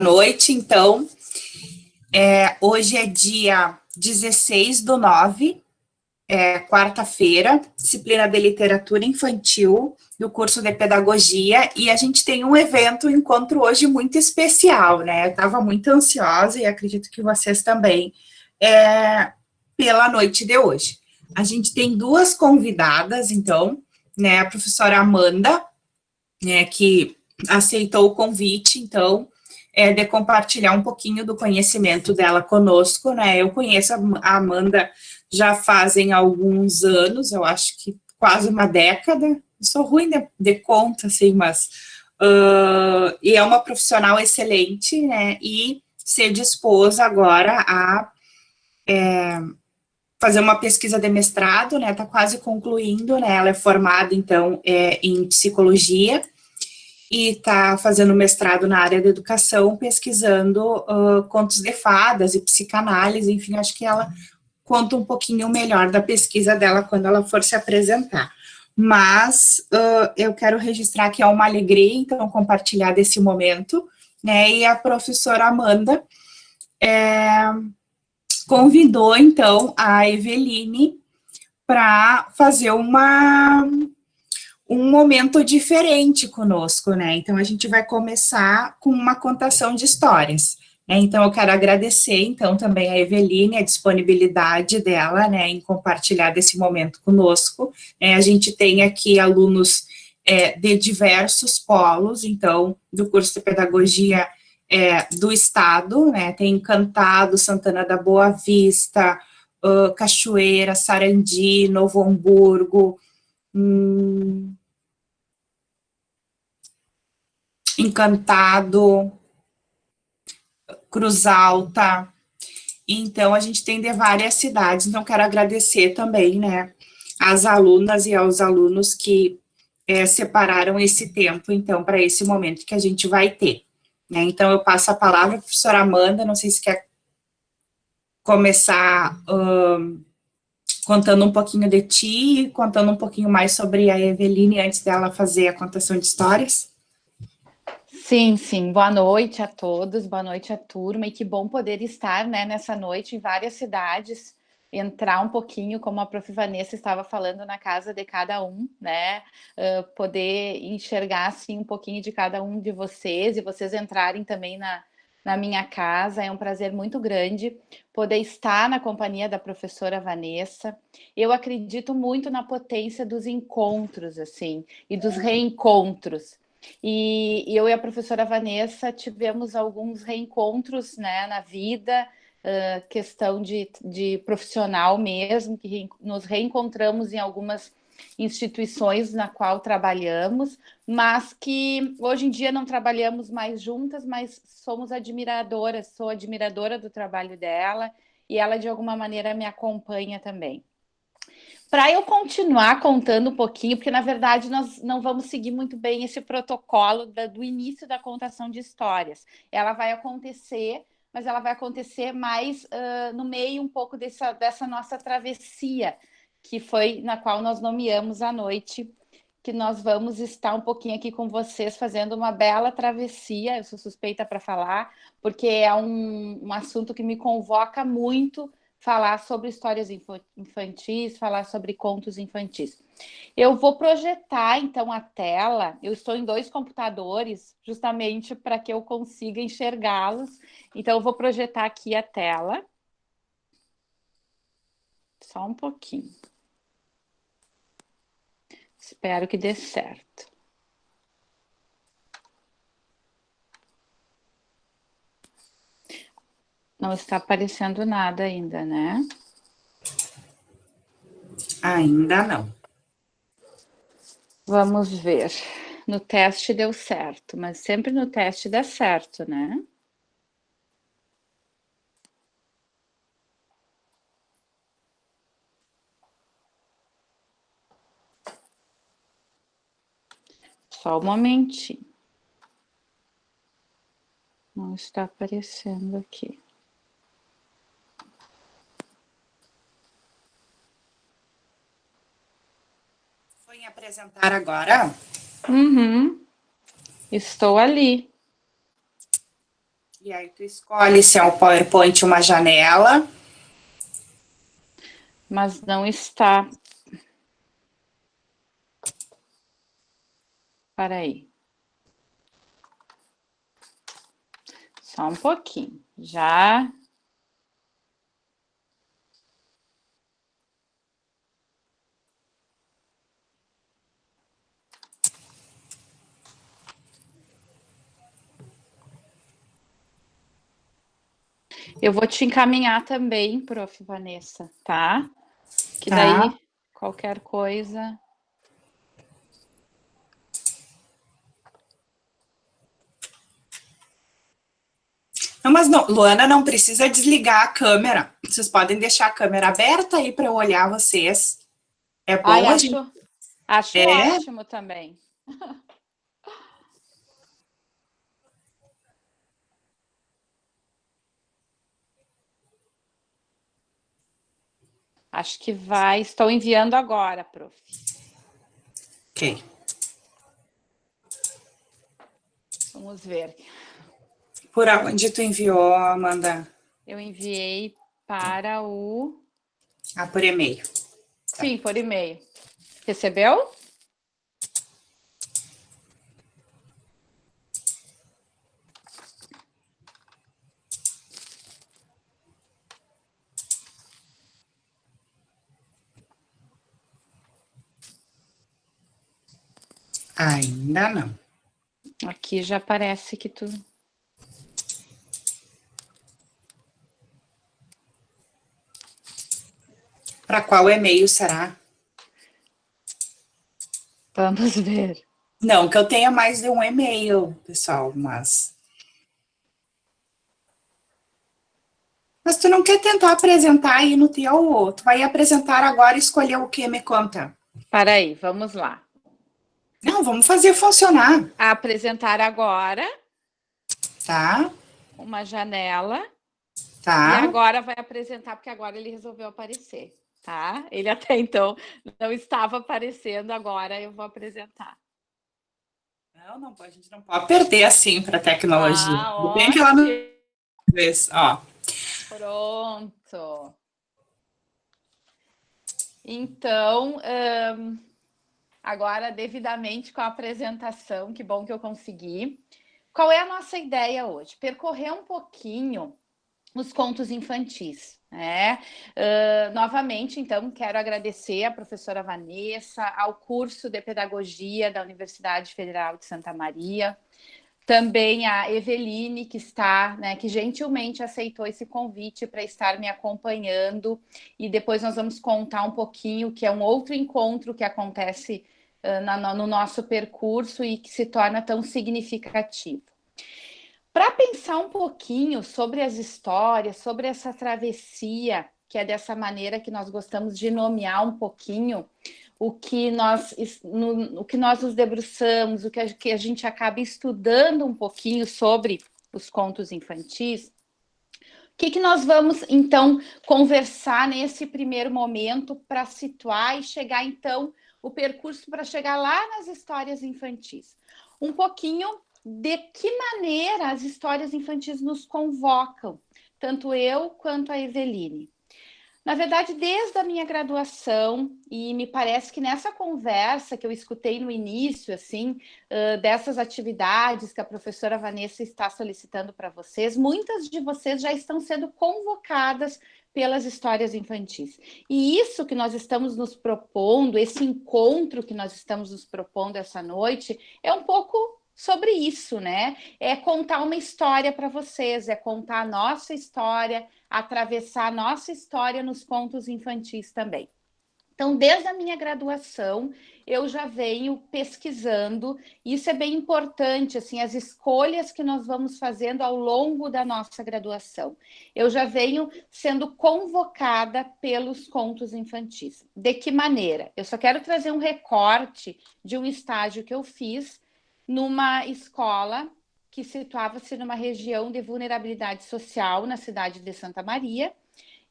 Noite, então, hoje é dia 16/9, quarta-feira, disciplina de literatura infantil, do curso de pedagogia, e a gente tem um evento, um encontro hoje muito especial, né? Eu estava muito ansiosa e acredito que vocês também, pela noite de hoje. A gente tem duas convidadas, então, né? A professora Amanda, né, que aceitou o convite, então, de compartilhar um pouquinho do conhecimento dela conosco, né? Eu conheço a Amanda já fazem alguns anos, eu acho que quase uma década. Eu sou ruim de conta, assim, mas e é uma profissional excelente, né? E se dispôs agora a fazer uma pesquisa de mestrado, né? Está quase concluindo, né? Ela é formada, então, em psicologia e está fazendo mestrado na área da educação, pesquisando contos de fadas e psicanálise, enfim, acho que ela conta um pouquinho melhor da pesquisa dela quando ela for se apresentar. Mas eu quero registrar que é uma alegria, então, compartilhar desse momento, né, e a professora Amanda convidou, então, a Eveline para fazer um momento diferente conosco, né? Então, a gente vai começar com uma contação de histórias. Né? Então, eu quero agradecer, então, também a Eveline, a disponibilidade dela, né, em compartilhar desse momento conosco. A gente tem aqui alunos de diversos polos, então, do curso de pedagogia do estado, né? Tem Encantado, Santana da Boa Vista, Cachoeira, Sarandi, Novo Hamburgo, Encantado, Cruz Alta. Então, a gente tem de várias cidades. Então, quero agradecer também, né, às alunas e aos alunos que separaram esse tempo, então, para esse momento que a gente vai ter. Né? Então, eu passo a palavra à professora Amanda, não sei se quer começar contando um pouquinho de ti, contando um pouquinho mais sobre a Eveline antes dela fazer a contação de histórias. Sim, sim. Boa noite a todos, boa noite a turma, e que bom poder estar, né, nessa noite em várias cidades, entrar um pouquinho, como a prof. Vanessa estava falando, na casa de cada um, né, poder enxergar, assim, um pouquinho de cada um de vocês, e vocês entrarem também na minha casa. É um prazer muito grande poder estar na companhia da professora Vanessa. Eu acredito muito na potência dos encontros, assim, e dos reencontros. E eu e a professora Vanessa tivemos alguns reencontros, né, na vida, questão de profissional mesmo, que nos reencontramos em algumas instituições na qual trabalhamos, mas que hoje em dia não trabalhamos mais juntas, mas somos admiradoras, sou admiradora do trabalho dela, e ela de alguma maneira me acompanha também. Para eu continuar contando um pouquinho, porque na verdade nós não vamos seguir muito bem esse protocolo do início da contação de histórias. Ela vai acontecer, mas ela vai acontecer mais no meio um pouco dessa nossa travessia, que foi na qual nós nomeamos a noite, que nós vamos estar um pouquinho aqui com vocês fazendo uma bela travessia. Eu sou suspeita para falar, porque é um assunto que me convoca muito, falar sobre histórias infantis, falar sobre contos infantis. Eu vou projetar, então, a tela. Eu estou em 2 computadores, justamente para que eu consiga enxergá-los. Então, eu vou projetar aqui a tela. Só um pouquinho. Espero que dê certo. Não está aparecendo nada ainda, né? Ainda não. Vamos ver. No teste deu certo, mas sempre no teste dá certo, né? Só um momentinho. Não está aparecendo aqui. Foi apresentar agora? Uhum. Estou ali. E aí tu escolhe se é um PowerPoint uma janela. Mas não está. Para aí. Só um pouquinho. Já. Eu vou te encaminhar também, prof. Vanessa, tá? Que daí, qualquer coisa... Não, mas não, Luana, não precisa desligar a câmera. Vocês podem deixar a câmera aberta aí para eu olhar vocês. É bom Ai, a gente... acho ótimo também. Acho que vai. Estou enviando agora, prof. Ok. Vamos ver. Por onde tu enviou, Amanda? Eu enviei para o... Ah, por e-mail. Sim, por e-mail. Recebeu? Ainda não. Aqui já parece que tu... Para qual e-mail será? Vamos ver. Não, que eu tenha mais de um e-mail, pessoal, mas... Mas tu não quer tentar apresentar aí no teu... Tu vai apresentar agora e escolher o que me conta. Para aí, vamos lá. Não, vamos fazer funcionar. Apresentar agora. Tá? Uma janela. Tá. E agora vai apresentar, porque agora ele resolveu aparecer, tá? Ele até então não estava aparecendo, agora eu vou apresentar. Não, a gente não pode perder assim para a tecnologia. Ah, Bem que ela não... ótimo. Ó. Pronto. Então, agora devidamente com a apresentação, que bom que eu consegui. Qual é a nossa ideia hoje? Percorrer um pouquinho os contos infantis, né? Novamente, então, quero agradecer à professora Vanessa, ao curso de Pedagogia da Universidade Federal de Santa Maria, também a Eveline, que está, né, que gentilmente aceitou esse convite para estar me acompanhando, e depois nós vamos contar um pouquinho que é um outro encontro que acontece no nosso percurso e que se torna tão significativo. Para pensar um pouquinho sobre as histórias, sobre essa travessia, que é dessa maneira que nós gostamos de nomear um pouquinho o que nós nos debruçamos, o que a gente acaba estudando um pouquinho sobre os contos infantis, o que nós vamos, então, conversar nesse primeiro momento para situar e chegar, então, o percurso para chegar lá nas histórias infantis. Um pouquinho de que maneira as histórias infantis nos convocam, tanto eu quanto a Eveline. Na verdade, desde a minha graduação, e me parece que nessa conversa que eu escutei no início, assim, dessas atividades que a professora Vanessa está solicitando para vocês, muitas de vocês já estão sendo convocadas pelas histórias infantis. E isso que nós estamos nos propondo, esse encontro que nós estamos nos propondo essa noite, é um pouco sobre isso, né? É contar uma história para vocês, é contar a nossa história, atravessar a nossa história nos contos infantis também. Então, desde a minha graduação, eu já venho pesquisando, e isso é bem importante, assim, as escolhas que nós vamos fazendo ao longo da nossa graduação. Eu já venho sendo convocada pelos contos infantis. De que maneira? Eu só quero trazer um recorte de um estágio que eu fiz numa escola que situava-se numa região de vulnerabilidade social na cidade de Santa Maria,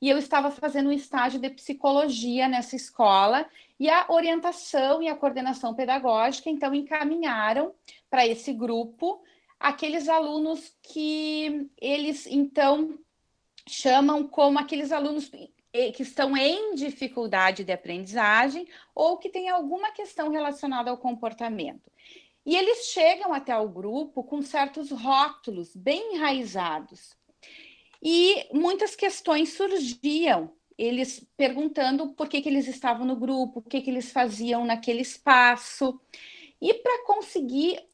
e eu estava fazendo um estágio de psicologia nessa escola, e a orientação e a coordenação pedagógica, então, encaminharam para esse grupo aqueles alunos que eles, então, chamam como aqueles alunos que estão em dificuldade de aprendizagem ou que têm alguma questão relacionada ao comportamento. E eles chegam até o grupo com certos rótulos bem enraizados. E muitas questões surgiam, eles perguntando por que eles estavam no grupo, o que eles faziam naquele espaço. E para conseguir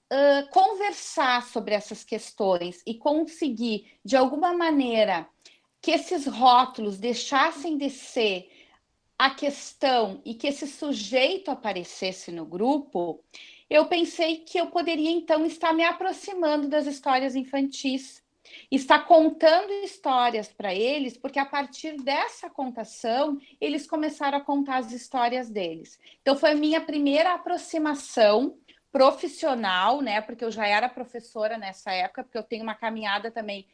conversar sobre essas questões e conseguir, de alguma maneira, que esses rótulos deixassem de ser a questão e que esse sujeito aparecesse no grupo, eu pensei que eu poderia, então, estar me aproximando das histórias infantis, estar contando histórias para eles, porque a partir dessa contação, eles começaram a contar as histórias deles. Então, foi a minha primeira aproximação profissional, né? Porque eu já era professora nessa época, porque eu tenho uma caminhada também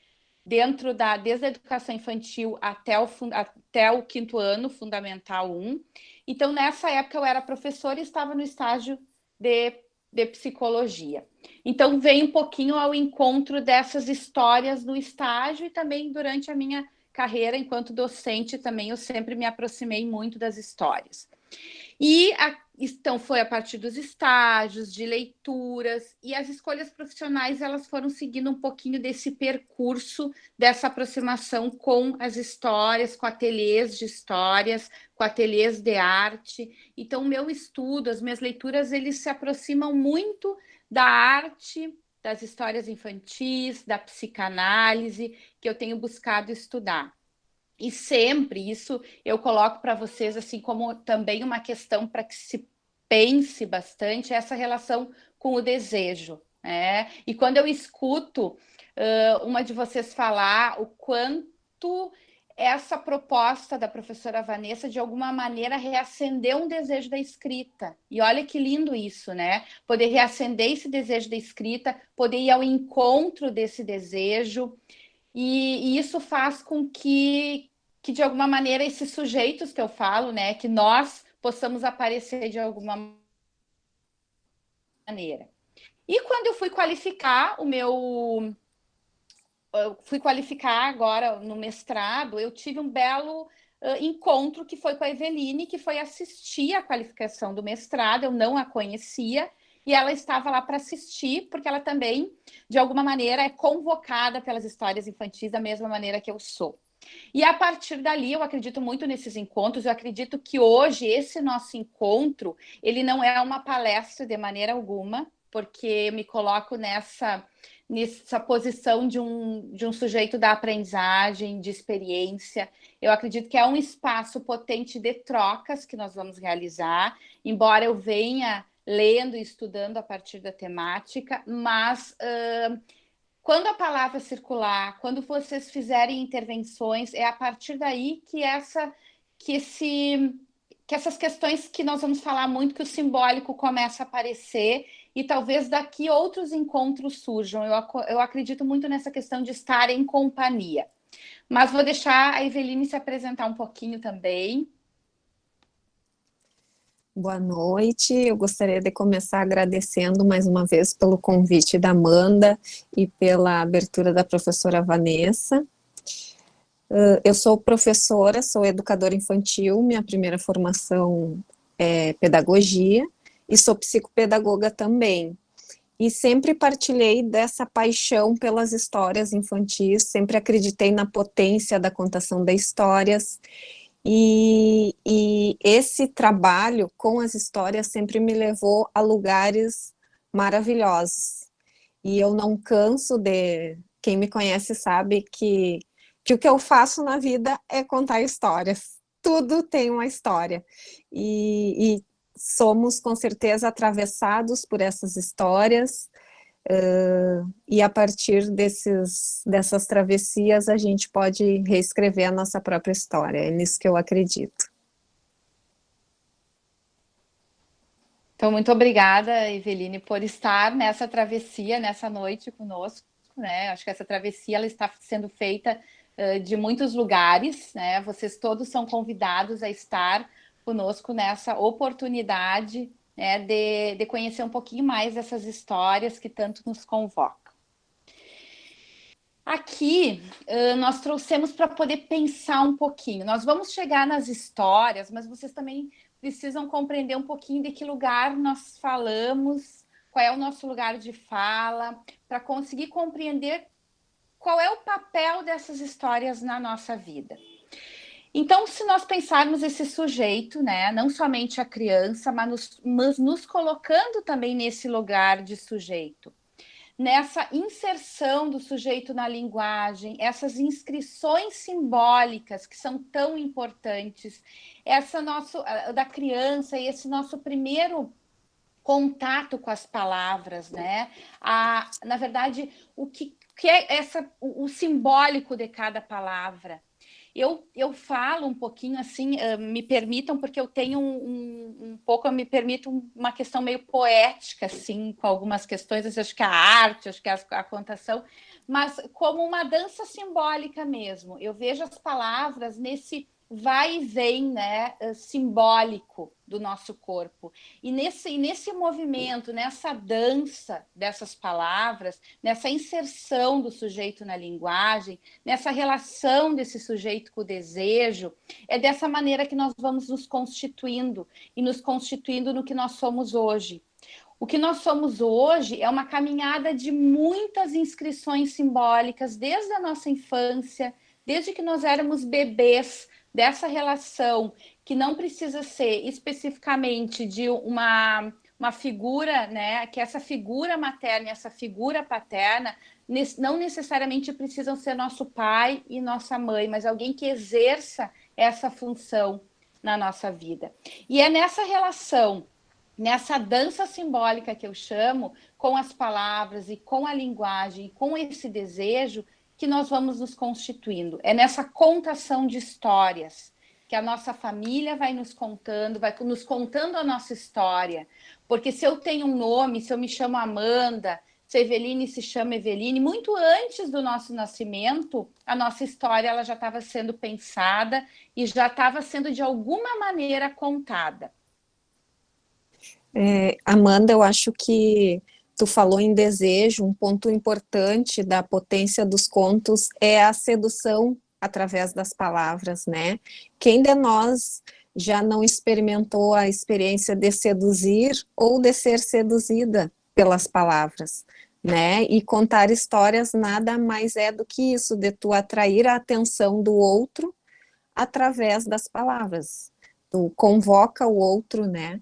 desde a educação infantil até o quinto ano, Fundamental 1. Então, nessa época, eu era professora e estava no estágio de psicologia. Então, veio um pouquinho ao encontro dessas histórias no estágio e também durante a minha carreira enquanto docente também eu sempre me aproximei muito das histórias. Então, foi a partir dos estágios, de leituras, e as escolhas profissionais, elas foram seguindo um pouquinho desse percurso, dessa aproximação com as histórias, com ateliês de histórias, com ateliês de arte. Então, o meu estudo, as minhas leituras, eles se aproximam muito da arte, das histórias infantis, da psicanálise, que eu tenho buscado estudar. E sempre isso eu coloco para vocês assim como também uma questão para que se pense bastante essa relação com o desejo, né? E quando eu escuto uma de vocês falar o quanto essa proposta da professora Vanessa de alguma maneira reacendeu um desejo da escrita. E olha que lindo isso, né? Poder reacender esse desejo da escrita, poder ir ao encontro desse desejo. E isso faz com que, de alguma maneira, esses sujeitos que eu falo, né, que nós possamos aparecer de alguma maneira. E quando eu fui qualificar eu fui qualificar agora no mestrado, eu tive um belo encontro que foi com a Eveline, que foi assistir a qualificação do mestrado, eu não a conhecia, e ela estava lá para assistir, porque ela também, de alguma maneira, é convocada pelas histórias infantis da mesma maneira que eu sou. E a partir dali, eu acredito muito nesses encontros, eu acredito que hoje esse nosso encontro, ele não é uma palestra de maneira alguma, porque eu me coloco nessa posição de um sujeito da aprendizagem, de experiência. Eu acredito que é um espaço potente de trocas que nós vamos realizar, embora eu venha lendo e estudando a partir da temática, mas quando a palavra circular, quando vocês fizerem intervenções, é a partir daí que essas questões que nós vamos falar muito, que o simbólico começa a aparecer e talvez daqui outros encontros surjam. Eu acredito muito nessa questão de estar em companhia. Mas vou deixar a Eveline se apresentar um pouquinho também. Boa noite, eu gostaria de começar agradecendo mais uma vez pelo convite da Amanda e pela abertura da professora Vanessa. Eu sou professora, sou educadora infantil, minha primeira formação é pedagogia e sou psicopedagoga também. E sempre partilhei dessa paixão pelas histórias infantis, sempre acreditei na potência da contação de histórias. E esse trabalho com as histórias sempre me levou a lugares maravilhosos. E eu não canso quem me conhece sabe que o que eu faço na vida é contar histórias. Tudo tem uma história. E somos, com certeza, atravessados por essas histórias. E a partir dessas travessias a gente pode reescrever a nossa própria história, é nisso que eu acredito. Então, muito obrigada, Eveline, por estar nessa travessia, nessa noite conosco, né? Acho que essa travessia ela está sendo feita de muitos lugares, né? Vocês todos são convidados a estar conosco nessa oportunidade, né, de conhecer um pouquinho mais dessas histórias que tanto nos convocam. Aqui, nós trouxemos para poder pensar um pouquinho. Nós vamos chegar nas histórias, mas vocês também precisam compreender um pouquinho de que lugar nós falamos, qual é o nosso lugar de fala, para conseguir compreender qual é o papel dessas histórias na nossa vida. Então, se nós pensarmos esse sujeito, né, não somente a criança, mas nos colocando também nesse lugar de sujeito, nessa inserção do sujeito na linguagem, essas inscrições simbólicas que são tão importantes, da criança e esse nosso primeiro contato com as palavras, né? Na verdade, o que é o simbólico de cada palavra. Eu falo um pouquinho assim, me permitam, porque eu tenho um pouco, eu me permito uma questão meio poética, assim, com algumas questões, acho que a arte, acho que a contação, mas como uma dança simbólica mesmo. Eu vejo as palavras nesse vai e vem, né, simbólico do nosso corpo. E nesse movimento, nessa dança dessas palavras, nessa inserção do sujeito na linguagem, nessa relação desse sujeito com o desejo, é dessa maneira que nós vamos nos constituindo e nos constituindo no que nós somos hoje. O que nós somos hoje é uma caminhada de muitas inscrições simbólicas desde a nossa infância, desde que nós éramos bebês, dessa relação que não precisa ser especificamente de uma figura, né? Que essa figura materna e essa figura paterna não necessariamente precisam ser nosso pai e nossa mãe, mas alguém que exerça essa função na nossa vida. E é nessa relação, nessa dança simbólica que eu chamo, com as palavras e com a linguagem, com esse desejo, que nós vamos nos constituindo. É nessa contação de histórias que a nossa família vai nos contando a nossa história. Porque se eu tenho um nome, se eu me chamo Amanda, se a Eveline se chama Eveline, muito antes do nosso nascimento, a nossa história ela já estava sendo pensada e já estava sendo de alguma maneira contada. Amanda, eu acho que tu falou em desejo, um ponto importante da potência dos contos é a sedução através das palavras, né? Quem de nós já não experimentou a experiência de seduzir ou de ser seduzida pelas palavras, né? E contar histórias nada mais é do que isso, de tu atrair a atenção do outro através das palavras. Tu convoca o outro, né?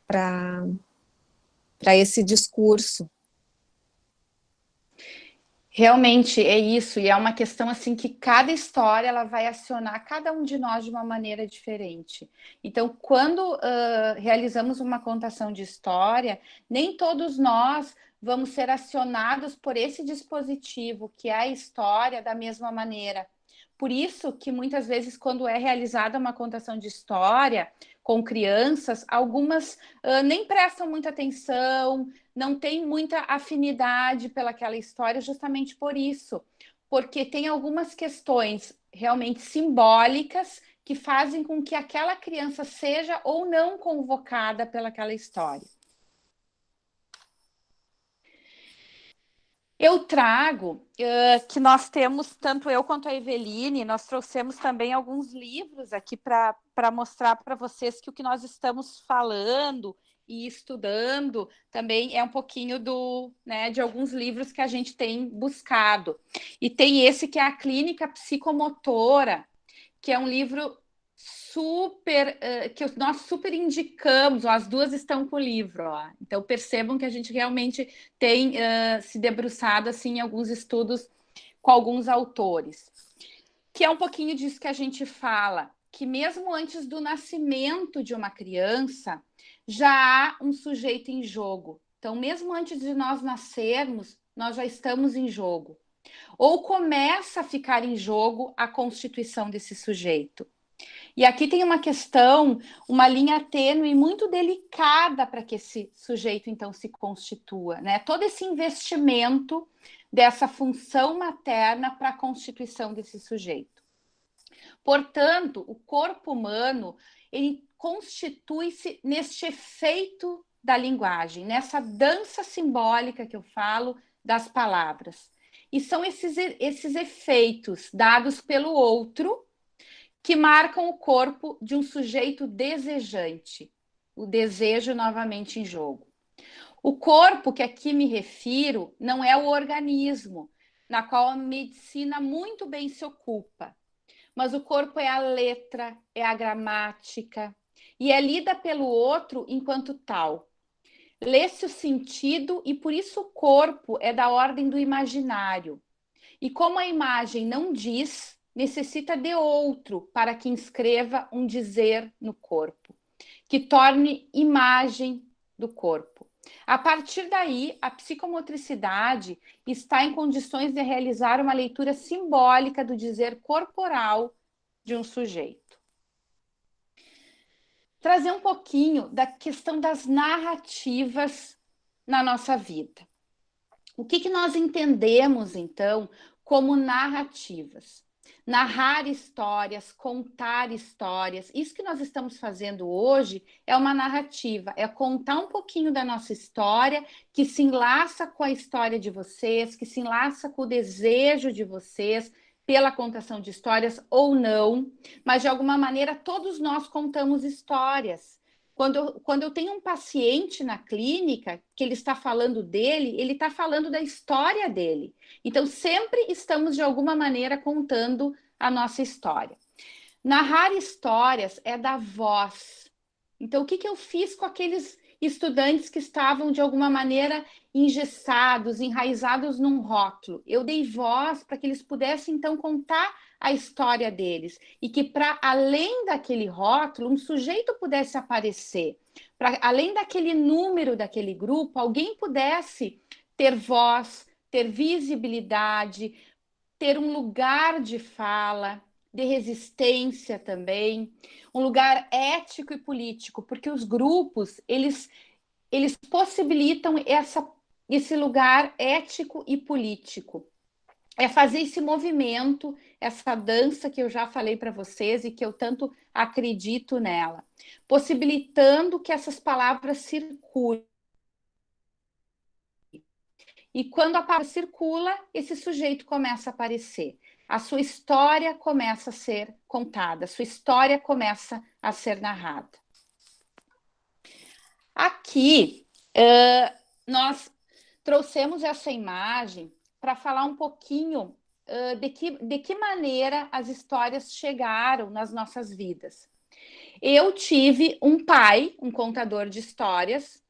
Para esse discurso. Realmente é isso, e é uma questão assim que cada história ela vai acionar cada um de nós de uma maneira diferente. Então, quando realizamos uma contação de história, nem todos nós vamos ser acionados por esse dispositivo que é a história da mesma maneira. Por isso que muitas vezes, quando é realizada uma contação de história com crianças, algumas nem prestam muita atenção, não têm muita afinidade pelaquela história, justamente por isso. Porque tem algumas questões realmente simbólicas que fazem com que aquela criança seja ou não convocada pelaquela história. Eu trago que nós temos, tanto eu quanto a Eveline, nós trouxemos também alguns livros aqui para mostrar para vocês que o que nós estamos falando e estudando também é um pouquinho de alguns livros que a gente tem buscado. E tem esse que é a Clínica Psicomotora, que é um livro super que nós super indicamos, ó, as duas estão com o livro, ó. Então percebam que a gente realmente tem se debruçado assim em alguns estudos com alguns autores, que é um pouquinho disso que a gente fala, que mesmo antes do nascimento de uma criança já há um sujeito em jogo. Então mesmo antes de nós nascermos, nós já estamos em jogo. Ou começa a ficar em jogo a constituição desse sujeito. E aqui tem uma questão, uma linha tênue muito delicada para que esse sujeito, então, se constitua, né? Todo esse investimento dessa função materna para a constituição desse sujeito. Portanto, o corpo humano, ele constitui-se neste efeito da linguagem, nessa dança simbólica que eu falo das palavras. e são esses efeitos dados pelo outro que marcam o corpo de um sujeito desejante. O desejo novamente em jogo. O corpo que aqui me refiro não é o organismo, na qual a medicina muito bem se ocupa, mas o corpo é a letra, é a gramática, e é lida pelo outro enquanto tal. Lê-se o sentido e por isso o corpo é da ordem do imaginário. E como a imagem não diz, necessita de outro para que inscreva um dizer no corpo, que torne imagem do corpo. A partir daí, a psicomotricidade está em condições de realizar uma leitura simbólica do dizer corporal de um sujeito. Trazer um pouquinho da questão das narrativas na nossa vida. O que nós entendemos, então, como narrativas? Narrar histórias, contar histórias. Isso que nós estamos fazendo hoje é uma narrativa, é contar um pouquinho da nossa história, que se enlaça com a história de vocês, que se enlaça com o desejo de vocês pela contação de histórias ou não, mas de alguma maneira todos nós contamos histórias. Quando eu tenho um paciente na clínica, que ele está falando dele, ele está falando da história dele. Então, sempre estamos, de alguma maneira, contando a nossa história. Narrar histórias é dar voz. Então, o que eu fiz com aqueles estudantes que estavam, de alguma maneira, engessados, enraizados num rótulo? Eu dei voz para que eles pudessem, então, contar a história deles. E que, para além daquele rótulo, um sujeito pudesse aparecer. Para além daquele número daquele grupo, alguém pudesse ter voz, ter visibilidade, ter um lugar de fala, de resistência também, um lugar ético e político, porque os grupos, eles possibilitam esse lugar ético e político. É fazer esse movimento, essa dança que eu já falei para vocês e que eu tanto acredito nela, possibilitando que essas palavras circulem. E quando a palavra circula, esse sujeito começa a aparecer. A sua história começa a ser contada, a sua história começa a ser narrada. Aqui, nós trouxemos essa imagem para falar um pouquinho de que maneira as histórias chegaram nas nossas vidas. Eu tive um pai, um contador de histórias,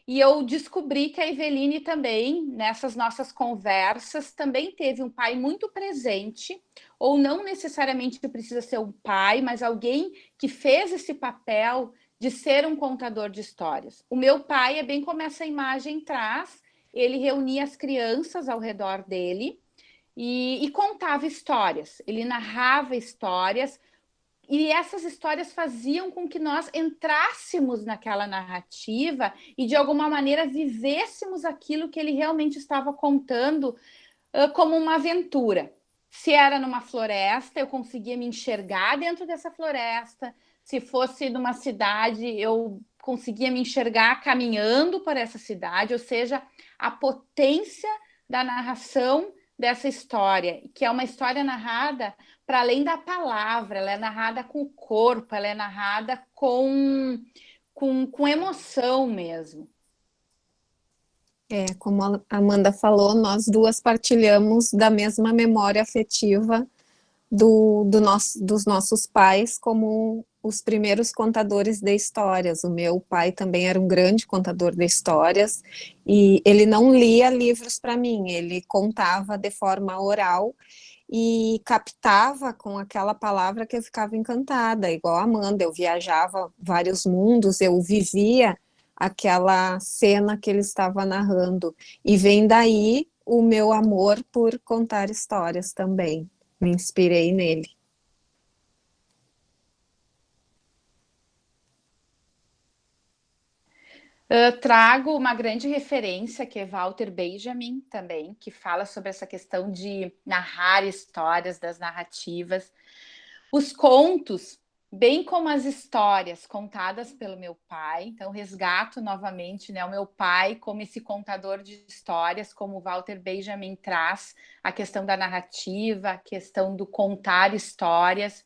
e eu descobri que a Eveline também, nessas nossas conversas, também teve um pai muito presente, ou não necessariamente precisa ser um pai, mas alguém que fez esse papel de ser um contador de histórias. O meu pai é bem como essa imagem traz, ele reunia as crianças ao redor dele e contava histórias, ele narrava histórias, e essas histórias faziam com que nós entrássemos naquela narrativa e, de alguma maneira, vivêssemos aquilo que ele realmente estava contando como uma aventura. Se era numa floresta, eu conseguia me enxergar dentro dessa floresta. Se fosse numa cidade, eu conseguia me enxergar caminhando por essa cidade. Ou seja, a potência da narração dessa história, que é uma história narrada para além da palavra, ela é narrada com o corpo, ela é narrada com emoção mesmo. Como a Amanda falou, nós duas partilhamos da mesma memória afetiva dos nossos pais como os primeiros contadores de histórias. O meu pai também era um grande contador de histórias e ele não lia livros para mim, ele contava de forma oral e captava com aquela palavra que eu ficava encantada, igual a Amanda, eu viajava vários mundos, eu vivia aquela cena que ele estava narrando, e vem daí o meu amor por contar histórias também, me inspirei nele. Trago uma grande referência, que é Walter Benjamin também, que fala sobre essa questão de narrar histórias, das narrativas. Os contos, bem como as histórias contadas pelo meu pai. Então, resgato novamente, né, o meu pai como esse contador de histórias, como o Walter Benjamin traz a questão da narrativa, a questão do contar histórias.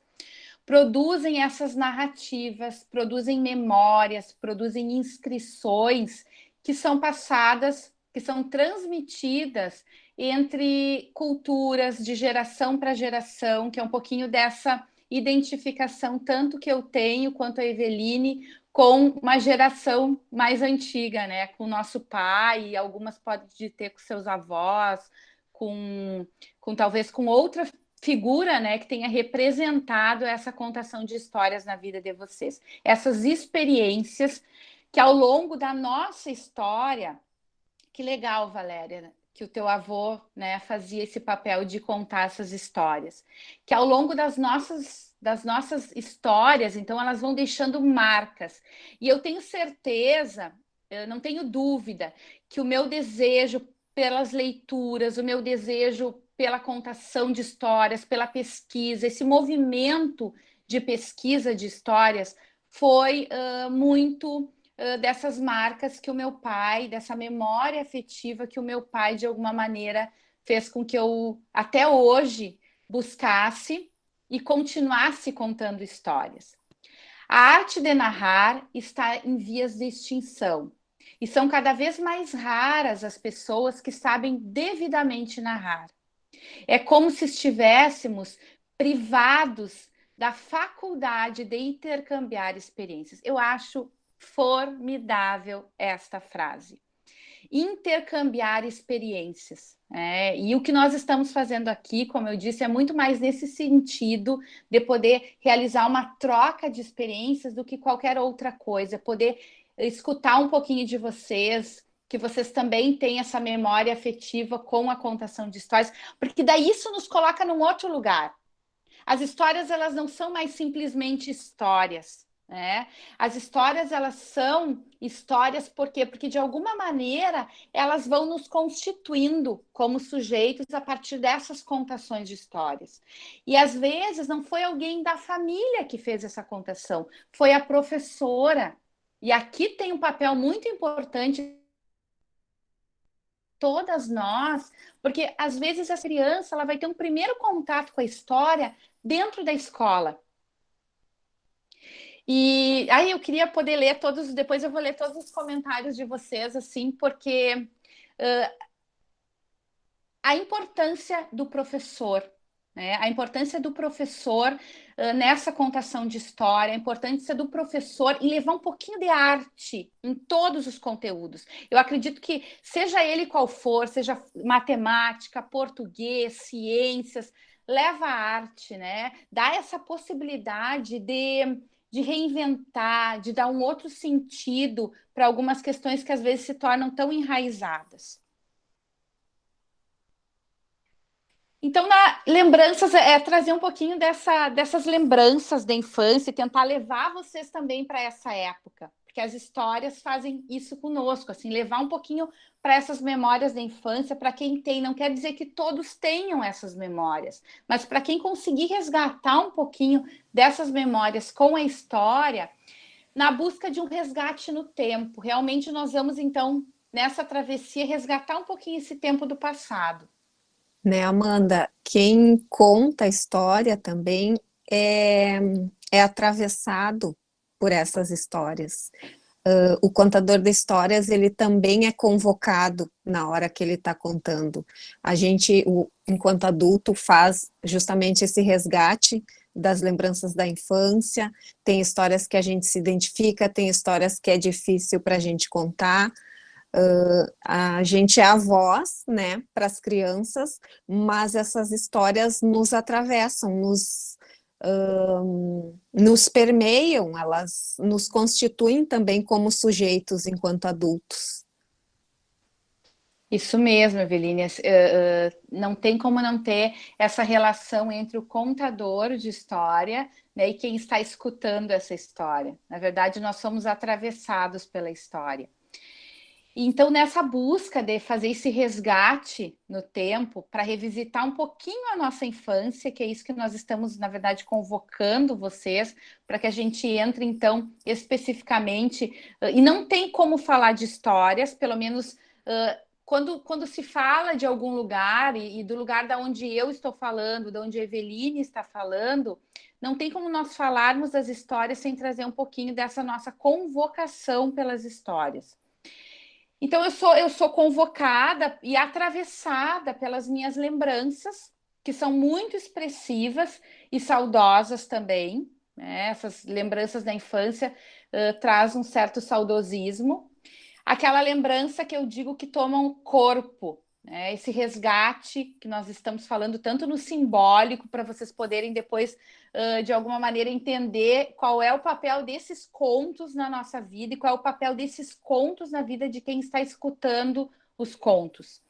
Produzem essas narrativas, produzem memórias, produzem inscrições que são passadas, que são transmitidas entre culturas de geração para geração, que é um pouquinho dessa identificação, tanto que eu tenho quanto a Eveline, com uma geração mais antiga, né? Com o nosso pai, e algumas podem ter com seus avós, com talvez com outra figura, né, que tenha representado essa contação de histórias na vida de vocês. Essas experiências que ao longo da nossa história, que legal, Valéria, que o teu avô, né, fazia esse papel de contar essas histórias, que ao longo das nossas histórias, então elas vão deixando marcas. E eu tenho certeza, eu não tenho dúvida, que o meu desejo pelas leituras, o meu desejo pela contação de histórias, pela pesquisa, esse movimento de pesquisa de histórias foi muito dessas marcas que o meu pai, dessa memória afetiva que o meu pai, de alguma maneira, fez com que eu, até hoje, buscasse e continuasse contando histórias. A arte de narrar está em vias de extinção. E são cada vez mais raras as pessoas que sabem devidamente narrar. É como se estivéssemos privados da faculdade de intercambiar experiências. Eu acho formidável esta frase. Intercambiar experiências. E o que nós estamos fazendo aqui, como eu disse, é muito mais nesse sentido de poder realizar uma troca de experiências do que qualquer outra coisa, poder escutar um pouquinho de vocês, que vocês também têm essa memória afetiva com a contação de histórias, porque daí isso nos coloca num outro lugar. As histórias, elas não são mais simplesmente histórias, né? As histórias, elas são histórias por quê? Porque, de alguma maneira, elas vão nos constituindo como sujeitos a partir dessas contações de histórias. E, às vezes, não foi alguém da família que fez essa contação, foi a professora. E aqui tem um papel muito importante todas nós, porque às vezes a criança ela vai ter um primeiro contato com a história dentro da escola. E aí eu queria poder ler todos, depois eu vou ler todos os comentários de vocês, assim, porque a importância do professor, né? A importância do professor nessa contação de história, a importância do professor em levar um pouquinho de arte em todos os conteúdos. Eu acredito que, seja ele qual for, seja matemática, português, ciências, leva a arte, né? Dá essa possibilidade de reinventar, de dar um outro sentido para algumas questões que às vezes se tornam tão enraizadas. Então, lembranças trazer um pouquinho dessas lembranças da infância e tentar levar vocês também para essa época, porque as histórias fazem isso conosco, assim, levar um pouquinho para essas memórias da infância, para quem tem, não quer dizer que todos tenham essas memórias, mas para quem conseguir resgatar um pouquinho dessas memórias com a história, na busca de um resgate no tempo. Realmente nós vamos, então, nessa travessia, resgatar um pouquinho esse tempo do passado. Né, Amanda? Quem conta a história também é atravessado por essas histórias. O contador de histórias, ele também é convocado na hora que ele está contando. A gente, enquanto adulto, faz justamente esse resgate das lembranças da infância. Tem histórias que a gente se identifica, tem histórias que é difícil para a gente contar. A gente é a voz, né, para as crianças, mas essas histórias nos atravessam, nos permeiam, elas nos constituem também como sujeitos enquanto adultos. Isso mesmo, Eveline. Não tem como não ter essa relação entre o contador de história, né, e quem está escutando essa história. Na verdade, nós somos atravessados pela história. Então, nessa busca de fazer esse resgate no tempo, para revisitar um pouquinho a nossa infância, que é isso que nós estamos, na verdade, convocando vocês, para que a gente entre, então, especificamente, e não tem como falar de histórias, pelo menos quando se fala de algum lugar, e do lugar da onde eu estou falando, da onde a Eveline está falando, não tem como nós falarmos das histórias sem trazer um pouquinho dessa nossa convocação pelas histórias. Então, eu sou convocada e atravessada pelas minhas lembranças, que são muito expressivas e saudosas também, né? Essas lembranças da infância traz um certo saudosismo. Aquela lembrança que eu digo que toma um corpo, né? Esse resgate que nós estamos falando tanto no simbólico, para vocês poderem depois, de alguma maneira, entender qual é o papel desses contos na nossa vida e qual é o papel desses contos na vida de quem está escutando os contos.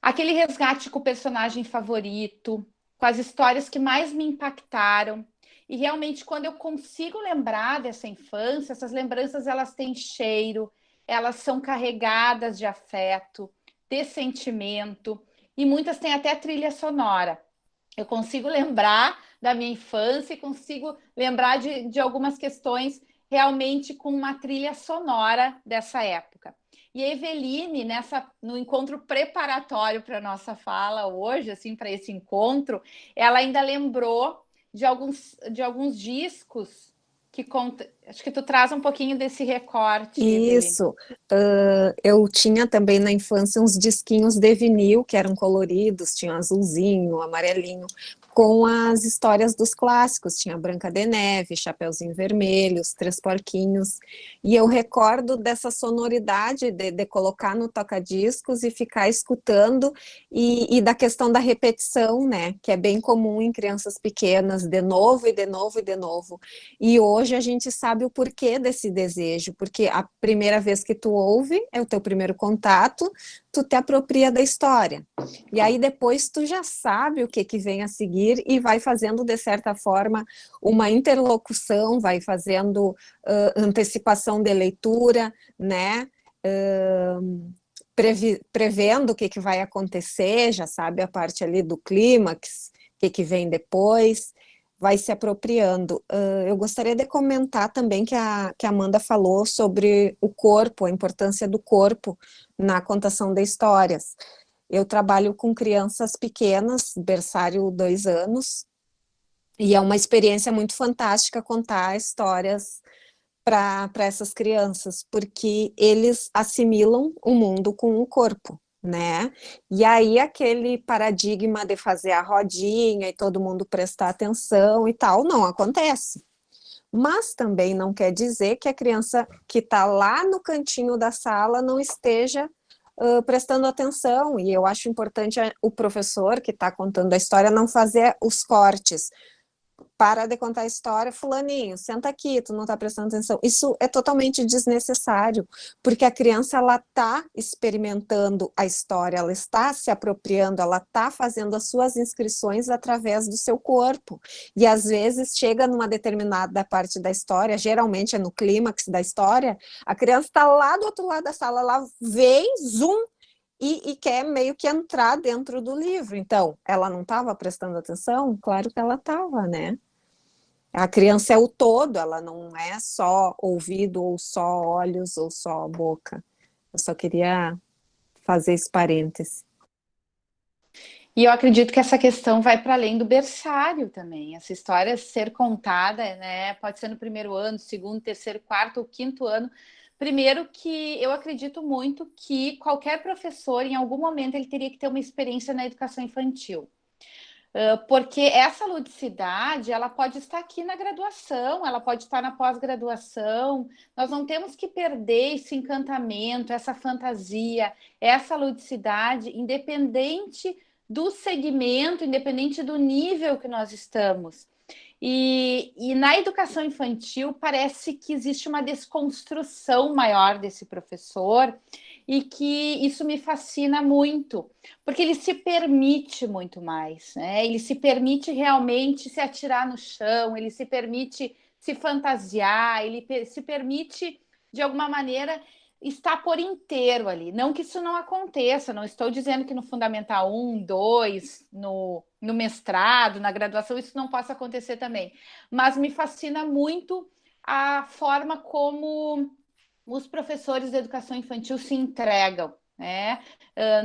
Aquele resgate com o personagem favorito, com as histórias que mais me impactaram. E realmente, quando eu consigo lembrar dessa infância, essas lembranças elas têm cheiro, elas são carregadas de afeto, de sentimento, e muitas têm até trilha sonora. Eu consigo lembrar da minha infância e consigo lembrar de algumas questões realmente com uma trilha sonora dessa época. E a Eveline, no encontro preparatório para a nossa fala hoje, assim, para esse encontro, ela ainda lembrou de alguns discos que conta. Acho que tu traz um pouquinho desse recorte, Eveline. Isso. Eu tinha também na infância uns disquinhos de vinil que eram coloridos, tinha azulzinho, amarelinho, com as histórias dos clássicos, tinha Branca de Neve, Chapeuzinho Vermelho, Os Três Porquinhos, e eu recordo dessa sonoridade de colocar no toca-discos e ficar escutando, e da questão da repetição, né, que é bem comum em crianças pequenas, de novo e de novo e de novo. E hoje a gente sabe o porquê desse desejo, porque a primeira vez que tu ouve, é o teu primeiro contato, tu te apropria da história. E aí depois tu já sabe o que vem a seguir e vai fazendo, de certa forma, uma interlocução, vai fazendo antecipação de leitura, né? Prevendo o que vai acontecer, já sabe a parte ali do clímax, o que vem depois, vai se apropriando. Eu gostaria de comentar também que a Amanda falou sobre o corpo, a importância do corpo na contação de histórias. Eu trabalho com crianças pequenas, berçário 2 anos, e é uma experiência muito fantástica contar histórias para essas crianças, porque eles assimilam o mundo com o corpo, né? E aí aquele paradigma de fazer a rodinha e todo mundo prestar atenção e tal, não acontece. Mas também não quer dizer que a criança que está lá no cantinho da sala não esteja prestando atenção, e eu acho importante o professor que está contando a história não fazer os cortes. Para de contar a história, fulaninho, senta aqui, tu não está prestando atenção. Isso é totalmente desnecessário, porque a criança, ela está experimentando a história, ela está se apropriando, ela está fazendo as suas inscrições através do seu corpo. E às vezes chega numa determinada parte da história, geralmente é no clímax da história, a criança está lá do outro lado da sala, ela vem, zoom, e quer meio que entrar dentro do livro. Então, ela não estava prestando atenção? Claro que ela estava, né? A criança é o todo, ela não é só ouvido, ou só olhos, ou só boca. Eu só queria fazer esse parêntese. E eu acredito que essa questão vai para além do berçário também. Essa história ser contada, né? Pode ser no primeiro ano, segundo, terceiro, quarto ou quinto ano. Primeiro que eu acredito muito que qualquer professor, em algum momento, ele teria que ter uma experiência na educação infantil. Porque essa ludicidade, ela pode estar aqui na graduação, ela pode estar na pós-graduação. Nós não temos que perder esse encantamento, essa fantasia, essa ludicidade, independente do segmento, independente do nível que nós estamos. E na educação infantil parece que existe uma desconstrução maior desse professor, e que isso me fascina muito, porque ele se permite muito mais, né? Ele se permite realmente se atirar no chão, ele se permite se fantasiar, ele se permite, de alguma maneira, está por inteiro ali. Não que isso não aconteça, não estou dizendo que no Fundamental 1, 2, no mestrado, na graduação, isso não possa acontecer também. Mas me fascina muito a forma como os professores de educação infantil se entregam, né?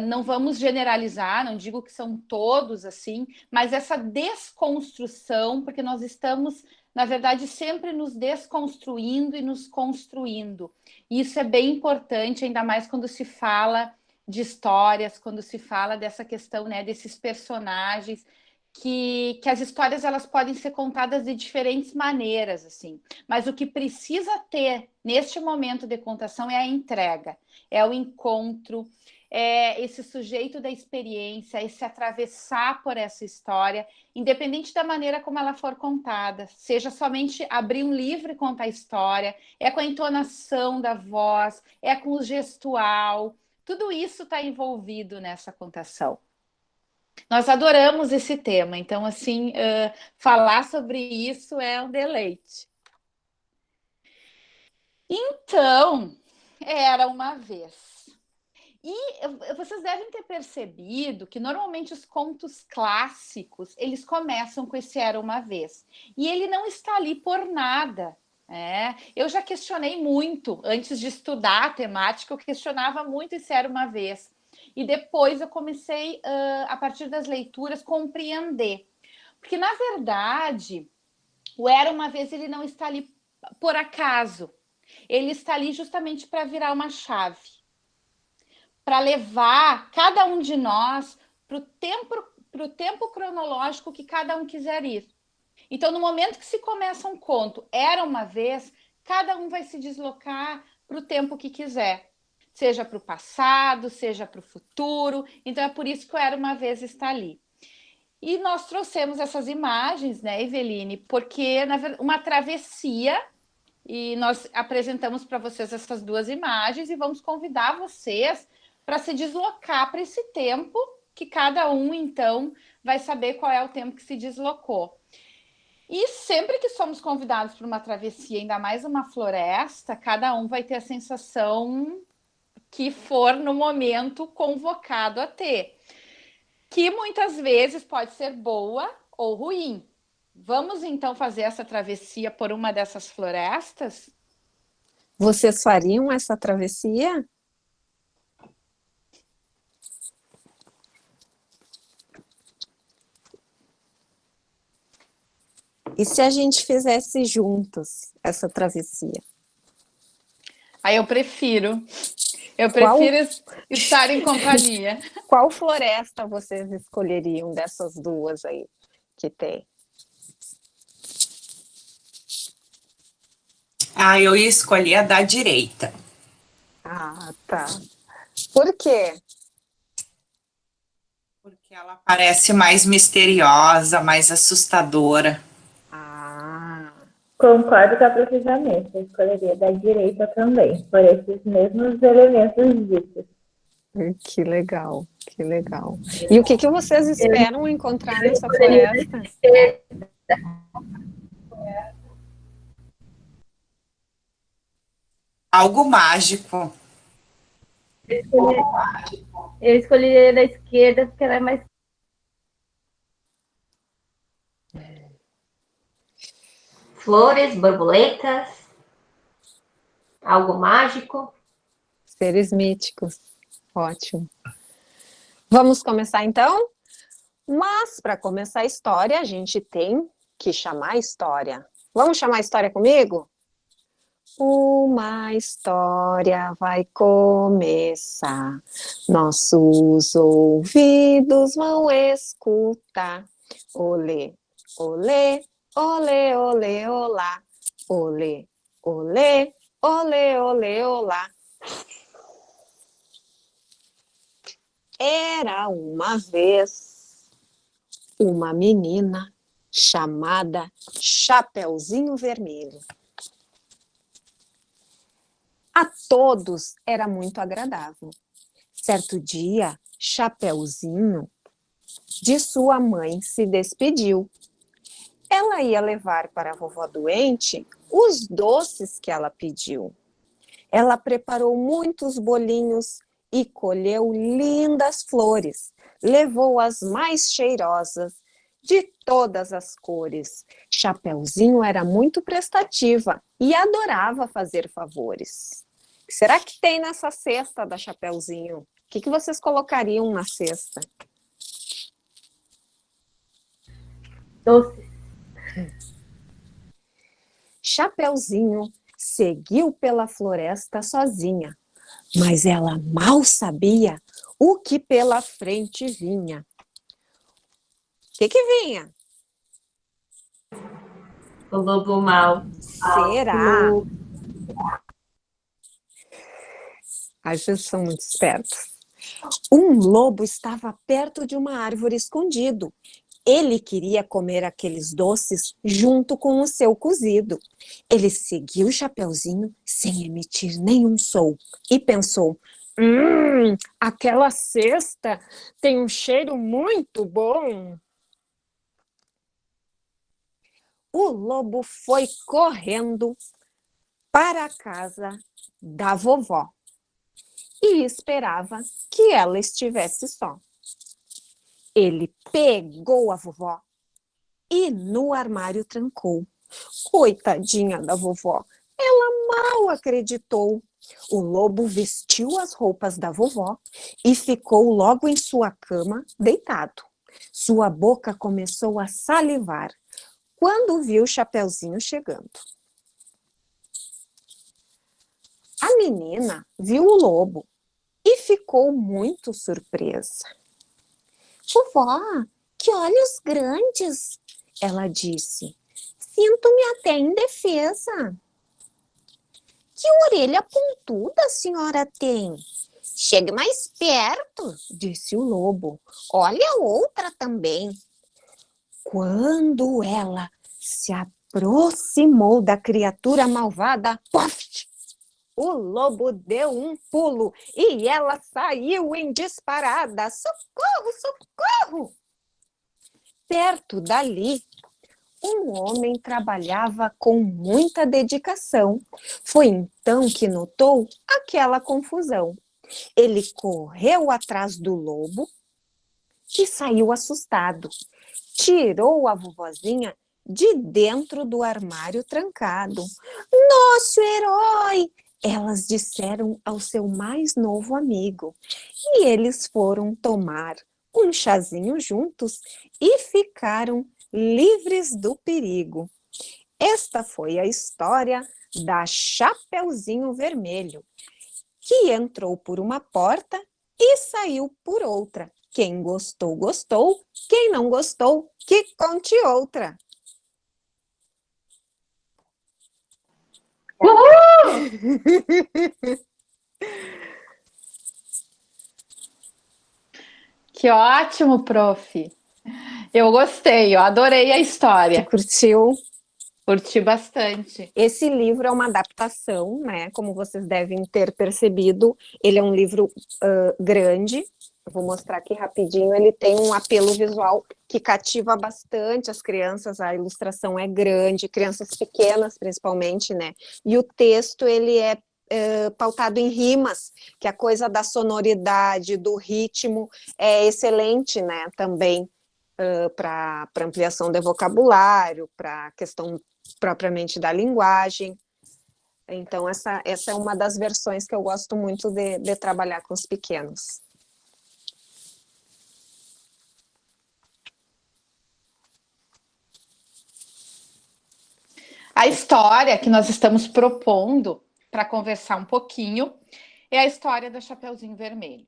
Não vamos generalizar, não digo que são todos assim, mas essa desconstrução, porque nós estamos, na verdade, sempre nos desconstruindo e nos construindo. E isso é bem importante, ainda mais quando se fala de histórias, quando se fala dessa questão, né, desses personagens, que as histórias elas podem ser contadas de diferentes maneiras, assim. Mas o que precisa ter neste momento de contação é a entrega, é o encontro, é esse sujeito da experiência, esse atravessar por essa história, independente da maneira como ela for contada, seja somente abrir um livro e contar a história, é com a entonação da voz, é com o gestual, tudo isso está envolvido nessa contação. Nós adoramos esse tema, então, assim, falar sobre isso é um deleite. Então, era uma vez. E vocês devem ter percebido que, normalmente, os contos clássicos, eles começam com esse era uma vez. E ele não está ali por nada. Eu já questionei muito, antes de estudar a temática, eu questionava muito esse era uma vez. E depois eu comecei, a partir das leituras, compreender. Porque, na verdade, o era uma vez ele não está ali por acaso. Ele está ali justamente para virar uma chave. Para levar cada um de nós para o tempo cronológico que cada um quiser ir. Então, no momento que se começa um conto, era uma vez, cada um vai se deslocar para o tempo que quiser. Seja para o passado, seja para o futuro. Então, é por isso que o Era Uma Vez está ali. E nós trouxemos essas imagens, né, Eveline? Porque uma travessia, e nós apresentamos para vocês essas duas imagens e vamos convidar vocês para se deslocar para esse tempo, que cada um, então, vai saber qual é o tempo que se deslocou. E sempre que somos convidados para uma travessia, ainda mais uma floresta, cada um vai ter a sensação que for no momento convocado a ter, que muitas vezes pode ser boa ou ruim. Vamos então fazer essa travessia por uma dessas florestas? Vocês fariam essa travessia? E se a gente fizesse juntos essa travessia? Aí eu prefiro. Eu prefiro estar em companhia. Qual floresta vocês escolheriam dessas duas aí que tem? Eu ia escolher a da direita. Ah, tá. Por quê? Porque ela parece mais misteriosa, mais assustadora. Concordo com a professora Vanessa, eu escolheria da direita também, por esses mesmos elementos ditos. Que legal, que legal. E o que vocês esperam encontrar nessa floresta? Algo mágico. Eu escolheria da esquerda porque ela é mais... Flores, borboletas, algo mágico. Seres míticos. Ótimo. Vamos começar então? Mas para começar a história, a gente tem que chamar a história. Vamos chamar a história comigo? Uma história vai começar, nossos ouvidos vão escutar. Olê, olê, olê, olê, olá. Olê, olê, olê, olê, olá. Era uma vez uma menina chamada Chapeuzinho Vermelho. A todos era muito agradável. Certo dia, Chapeuzinho de sua mãe se despediu. Ela ia levar para a vovó doente os doces que ela pediu. Ela preparou muitos bolinhos e colheu lindas flores. Levou as mais cheirosas de todas as cores. Chapeuzinho era muito prestativa e adorava fazer favores. O que será que tem nessa cesta da Chapeuzinho? O que vocês colocariam na cesta? Doces. Chapeuzinho seguiu pela floresta sozinha, mas ela mal sabia o que pela frente vinha. O que vinha? O lobo mau. Será? As vezes são muito espertos. Um lobo estava perto de uma árvore escondido. Ele queria comer aqueles doces junto com o seu cozido. Ele seguiu o Chapeuzinho sem emitir nenhum som e pensou: aquela cesta tem um cheiro muito bom. O lobo foi correndo para a casa da vovó e esperava que ela estivesse só. Ele pegou a vovó e no armário trancou. Coitadinha da vovó, ela mal acreditou. O lobo vestiu as roupas da vovó e ficou logo em sua cama, deitado. Sua boca começou a salivar quando viu o Chapeuzinho chegando. A menina viu o lobo e ficou muito surpresa. Vovó, que olhos grandes, ela disse. Sinto-me até indefesa. Que orelha pontuda a senhora tem? Chegue mais perto, disse o lobo. Olha outra também. Quando ela se aproximou da criatura malvada, pof! O lobo deu um pulo e ela saiu em disparada. Socorro, socorro! Perto dali, um homem trabalhava com muita dedicação. Foi então que notou aquela confusão. Ele correu atrás do lobo, que saiu assustado. Tirou a vovozinha de dentro do armário trancado. Nosso herói! Elas disseram ao seu mais novo amigo. E eles foram tomar um chazinho juntos e ficaram livres do perigo. Esta foi a história da Chapeuzinho Vermelho, que entrou por uma porta e saiu por outra. Quem gostou, gostou. Quem não gostou, que conte outra. Que ótimo, prof. Eu gostei, eu adorei a história. Curtiu? Curti bastante. Esse livro é uma adaptação, né? Como vocês devem ter percebido, ele é um livro grande. Eu vou mostrar aqui rapidinho. Ele tem um apelo visual que cativa bastante as crianças. A ilustração é grande, crianças pequenas principalmente, né? E o texto, ele é pautado em rimas, que a coisa da sonoridade, do ritmo é excelente, né? Também para ampliação do vocabulário, para a questão propriamente da linguagem. Então, essa é uma das versões que eu gosto muito de trabalhar com os pequenos. A história que nós estamos propondo para conversar um pouquinho é a história da Chapeuzinho Vermelho,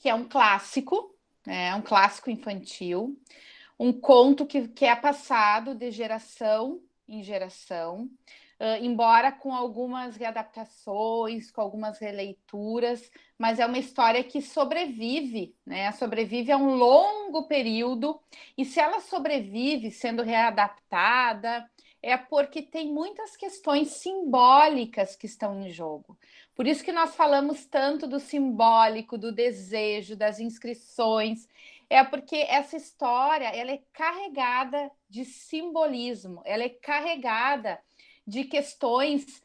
que é um clássico, né, um clássico infantil, um conto que é passado de geração em geração, embora com algumas readaptações, com algumas releituras, mas é uma história que sobrevive, né? Sobrevive a um longo período, e se ela sobrevive sendo readaptada, é porque tem muitas questões simbólicas que estão em jogo. Por isso que nós falamos tanto do simbólico, do desejo, das inscrições, é porque essa história ela é carregada de simbolismo, ela é carregada de questões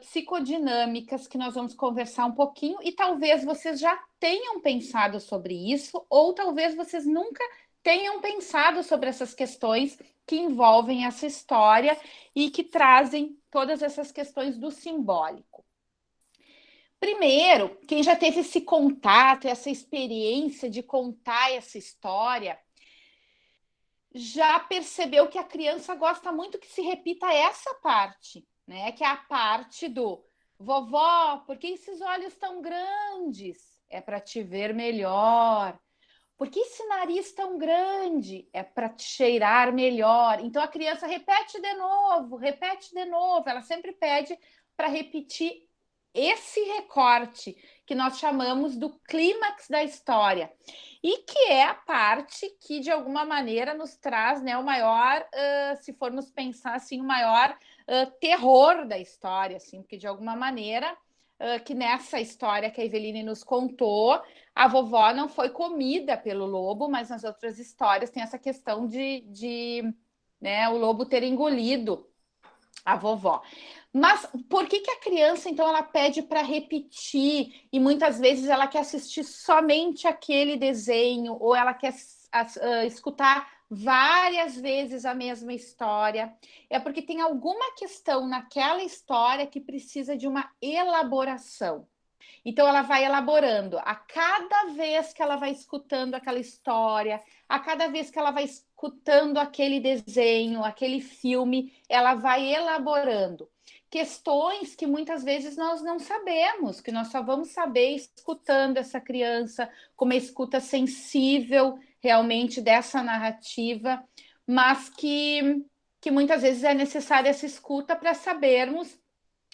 psicodinâmicas que nós vamos conversar um pouquinho e talvez vocês já tenham pensado sobre isso ou talvez vocês nunca tenham pensado sobre essas questões que envolvem essa história e que trazem todas essas questões do simbólico. Primeiro, quem já teve esse contato, essa experiência de contar essa história, já percebeu que a criança gosta muito que se repita essa parte, né? Que é a parte do vovó, por que esses olhos tão grandes? É para te ver melhor. Por que esse nariz tão grande? É para te cheirar melhor. Então a criança repete de novo, ela sempre pede para repetir esse recorte que nós chamamos do clímax da história e que é a parte que de alguma maneira nos traz, né, o maior, se formos pensar assim, o maior terror da história, assim, porque de alguma maneira que nessa história que a Eveline nos contou, a vovó não foi comida pelo lobo, mas nas outras histórias tem essa questão de né, o lobo ter engolido a vovó. Mas por que a criança, então, ela pede para repetir e muitas vezes ela quer assistir somente aquele desenho ou ela quer escutar várias vezes a mesma história? É porque tem alguma questão naquela história que precisa de uma elaboração. Então, ela vai elaborando a cada vez que ela vai escutando aquela história, a cada vez que ela vai escutando aquele desenho, aquele filme, ela vai elaborando questões que muitas vezes nós não sabemos, que nós só vamos saber escutando essa criança, com uma escuta sensível realmente dessa narrativa, mas que muitas vezes é necessária essa escuta para sabermos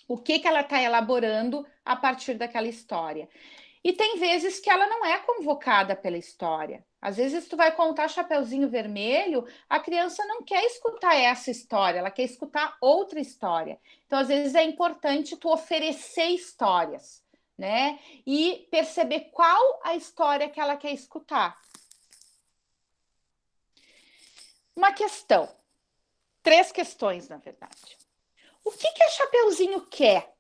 o que ela está elaborando a partir daquela história. E tem vezes que ela não é convocada pela história. Às vezes tu vai contar Chapeuzinho Vermelho, a criança não quer escutar essa história, ela quer escutar outra história. Então, às vezes é importante tu oferecer histórias, né? E perceber qual a história que ela quer escutar. Uma questão. 3 questões, na verdade. O que a Chapeuzinho quer?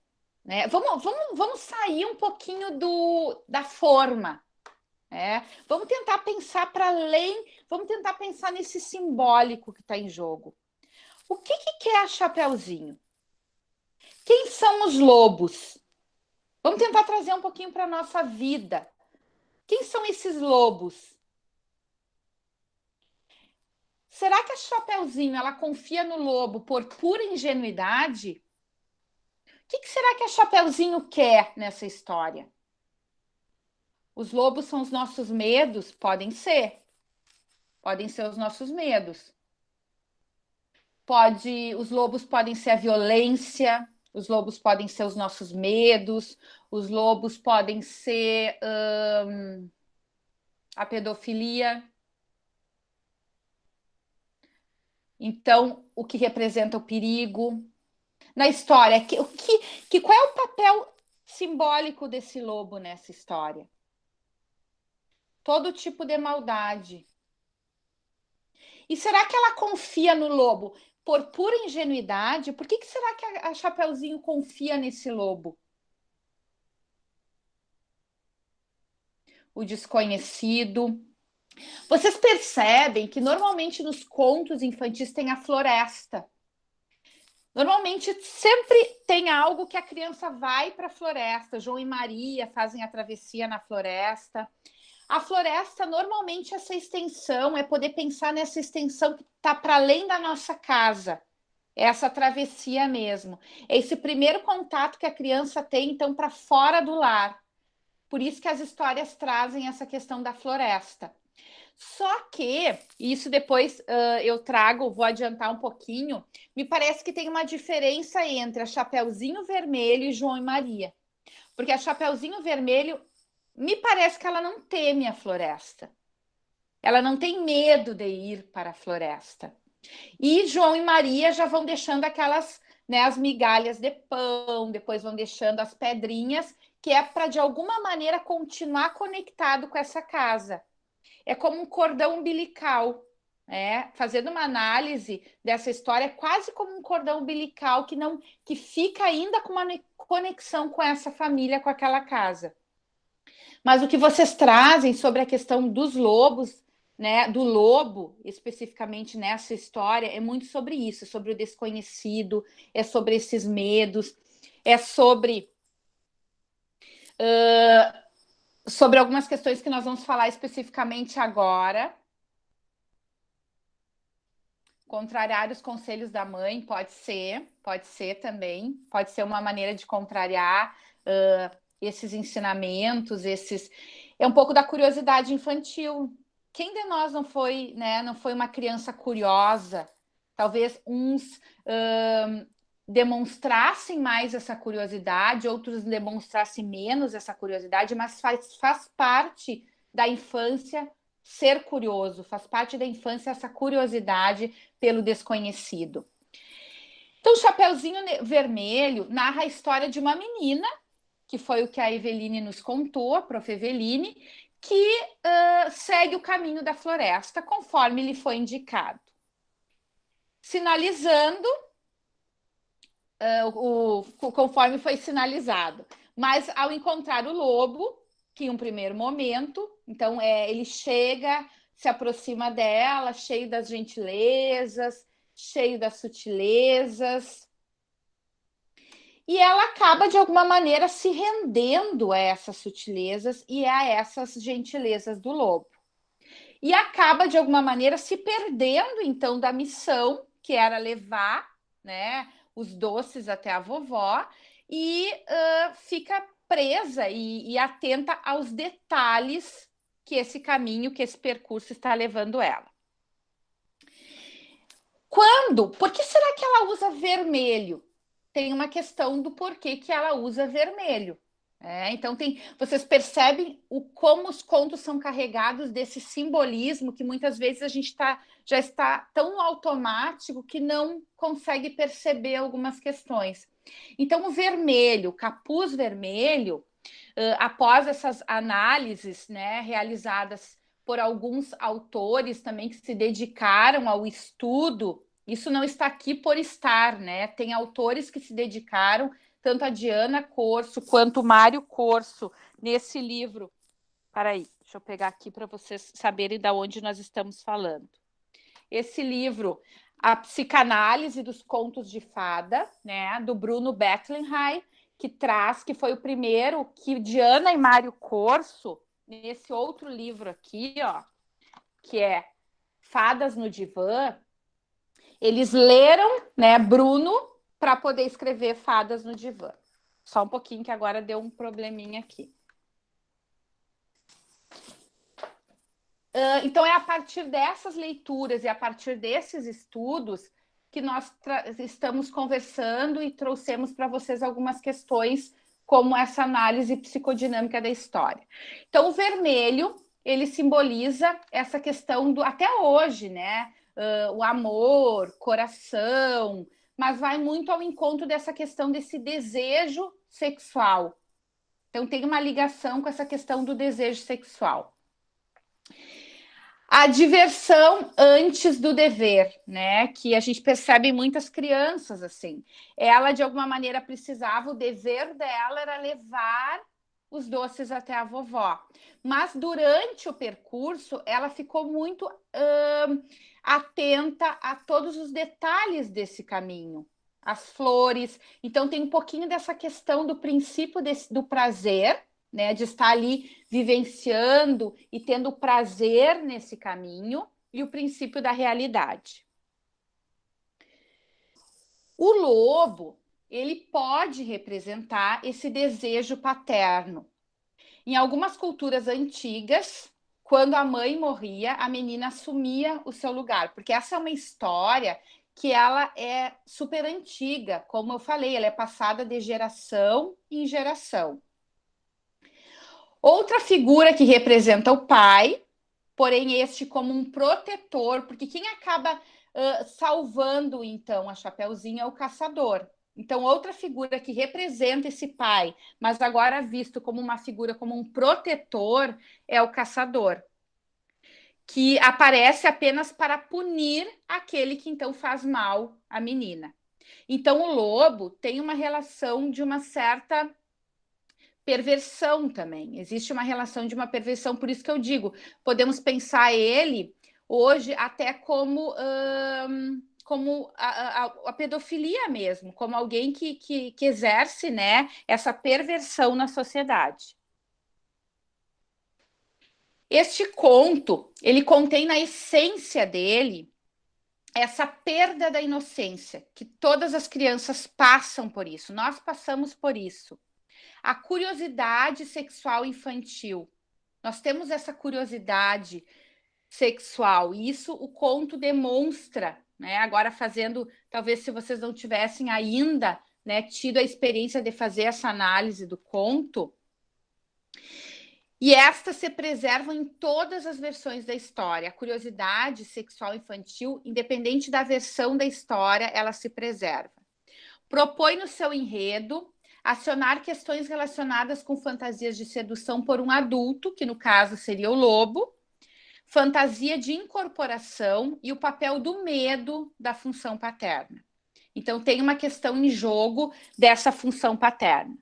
Né? Vamos sair um pouquinho da forma. Né? Vamos tentar pensar para além, vamos tentar pensar nesse simbólico que está em jogo. O que quer a Chapeuzinho? Quem são os lobos? Vamos tentar trazer um pouquinho para a nossa vida. Quem são esses lobos? Será que a Chapeuzinho ela confia no lobo por pura ingenuidade? O que será que a Chapeuzinho quer nessa história? Os lobos são os nossos medos? Podem ser. Podem ser os nossos medos. Os lobos podem ser a violência, os lobos podem ser os nossos medos, os lobos podem ser a pedofilia. Então, o que representa o perigo? Na história, qual é o papel simbólico desse lobo nessa história? Todo tipo de maldade. E será que ela confia no lobo por pura ingenuidade? Por que será que a Chapeuzinho confia nesse lobo? O desconhecido. Vocês percebem que normalmente nos contos infantis tem a floresta. Normalmente sempre tem algo que a criança vai para a floresta. João e Maria fazem a travessia na floresta. A floresta, normalmente, essa extensão é poder pensar nessa extensão que está para além da nossa casa. Essa travessia mesmo. É esse primeiro contato que a criança tem, então, para fora do lar. Por isso que as histórias trazem essa questão da floresta. Só que, isso depois eu trago, vou adiantar um pouquinho, me parece que tem uma diferença entre a Chapeuzinho Vermelho e João e Maria. Porque a Chapeuzinho Vermelho, me parece que ela não teme a floresta. Ela não tem medo de ir para a floresta. E João e Maria já vão deixando aquelas, né, as migalhas de pão, depois vão deixando as pedrinhas, que é para, de alguma maneira, continuar conectado com essa casa. É como um cordão umbilical, fazendo uma análise dessa história, quase como um cordão umbilical que fica ainda com uma conexão com essa família, com aquela casa. Mas o que vocês trazem sobre a questão dos lobos, né, do lobo, especificamente nessa história, é muito sobre isso, sobre o desconhecido, é sobre esses medos, é sobre algumas questões que nós vamos falar especificamente agora. Contrariar os conselhos da mãe pode ser também, pode ser uma maneira de contrariar esses ensinamentos, é um pouco da curiosidade infantil. Quem de nós não foi, né, não foi uma criança curiosa? Talvez uns demonstrassem mais essa curiosidade, outros demonstrassem menos essa curiosidade, mas faz parte da infância ser curioso, faz parte da infância essa curiosidade pelo desconhecido. Então, o Chapeuzinho Vermelho narra a história de uma menina, que foi o que a Eveline nos contou, a prof. Eveline, que segue o caminho da floresta conforme lhe foi indicado, sinalizando conforme foi sinalizado. Mas ao encontrar o lobo, que em um primeiro momento, então ele chega, se aproxima dela, cheio das gentilezas, cheio das sutilezas, e ela acaba de alguma maneira se rendendo a essas sutilezas e a essas gentilezas do lobo. E acaba de alguma maneira se perdendo então da missão, que era levar, né, os doces até a vovó, e fica presa e atenta aos detalhes que esse caminho, que esse percurso está levando ela. Por que será que ela usa vermelho? Tem uma questão do porquê que ela usa vermelho. Então, vocês percebem como os contos são carregados desse simbolismo que muitas vezes a gente já está tão automático que não consegue perceber algumas questões. Então, o vermelho, o capuz vermelho, após essas análises, né, realizadas por alguns autores também que se dedicaram ao estudo, isso não está aqui por estar, né? Tem autores que se dedicaram, tanto a Diana Corso quanto o Mário Corso, nesse livro. Peraí, deixa eu pegar aqui para vocês saberem de onde nós estamos falando. Esse livro, A Psicanálise dos Contos de Fada, né, do Bruno Bettelheim, que foi o primeiro que Diana e Mário Corso, nesse outro livro aqui, ó, que é Fadas no Divã, eles leram, né, Bruno, para poder escrever Fadas no Divã. Só um pouquinho, que agora deu um probleminha aqui. Então, é a partir dessas leituras e a partir desses estudos que nós estamos conversando e trouxemos para vocês algumas questões, como essa análise psicodinâmica da história. Então, o vermelho, ele simboliza essa questão até hoje, né? O amor, coração, mas vai muito ao encontro dessa questão desse desejo sexual. Então, tem uma ligação com essa questão do desejo sexual. A diversão antes do dever, né? Que a gente percebe em muitas crianças, assim. Ela, de alguma maneira, precisava, o dever dela era levar os doces até a vovó. Mas, durante o percurso, ela ficou muito atenta a todos os detalhes desse caminho. As flores. Então, tem um pouquinho dessa questão do princípio do prazer, né, de estar ali vivenciando e tendo prazer nesse caminho, e o princípio da realidade. O lobo, ele pode representar esse desejo paterno. Em algumas culturas antigas, quando a mãe morria, a menina assumia o seu lugar, porque essa é uma história que ela é super antiga, como eu falei, ela é passada de geração em geração. Outra figura que representa o pai, porém este como um protetor, porque quem acaba salvando, então, a Chapeuzinho é o caçador. Então, outra figura que representa esse pai, mas agora visto como uma figura, como um protetor, é o caçador. que aparece apenas para punir aquele que então faz mal à menina. Então o lobo tem uma relação de uma certa perversão também. Existe uma relação de uma perversão, por isso que eu digo, podemos pensar ele hoje até como a pedofilia mesmo, como alguém que exerce, né, essa perversão na sociedade. Este conto, ele contém na essência dele essa perda da inocência, que todas as crianças passam por isso, nós passamos por isso. A curiosidade sexual infantil. Nós temos essa curiosidade sexual, e isso o conto demonstra, né? Agora fazendo, talvez se vocês não tivessem ainda, né, tido a experiência de fazer essa análise do conto, e estas se preservam em todas as versões da história. A curiosidade sexual infantil, independente da versão da história, ela se preserva. Propõe no seu enredo acionar questões relacionadas com fantasias de sedução por um adulto, que no caso seria o lobo, fantasia de incorporação e o papel do medo da função paterna. Então, tem uma questão em jogo dessa função paterna.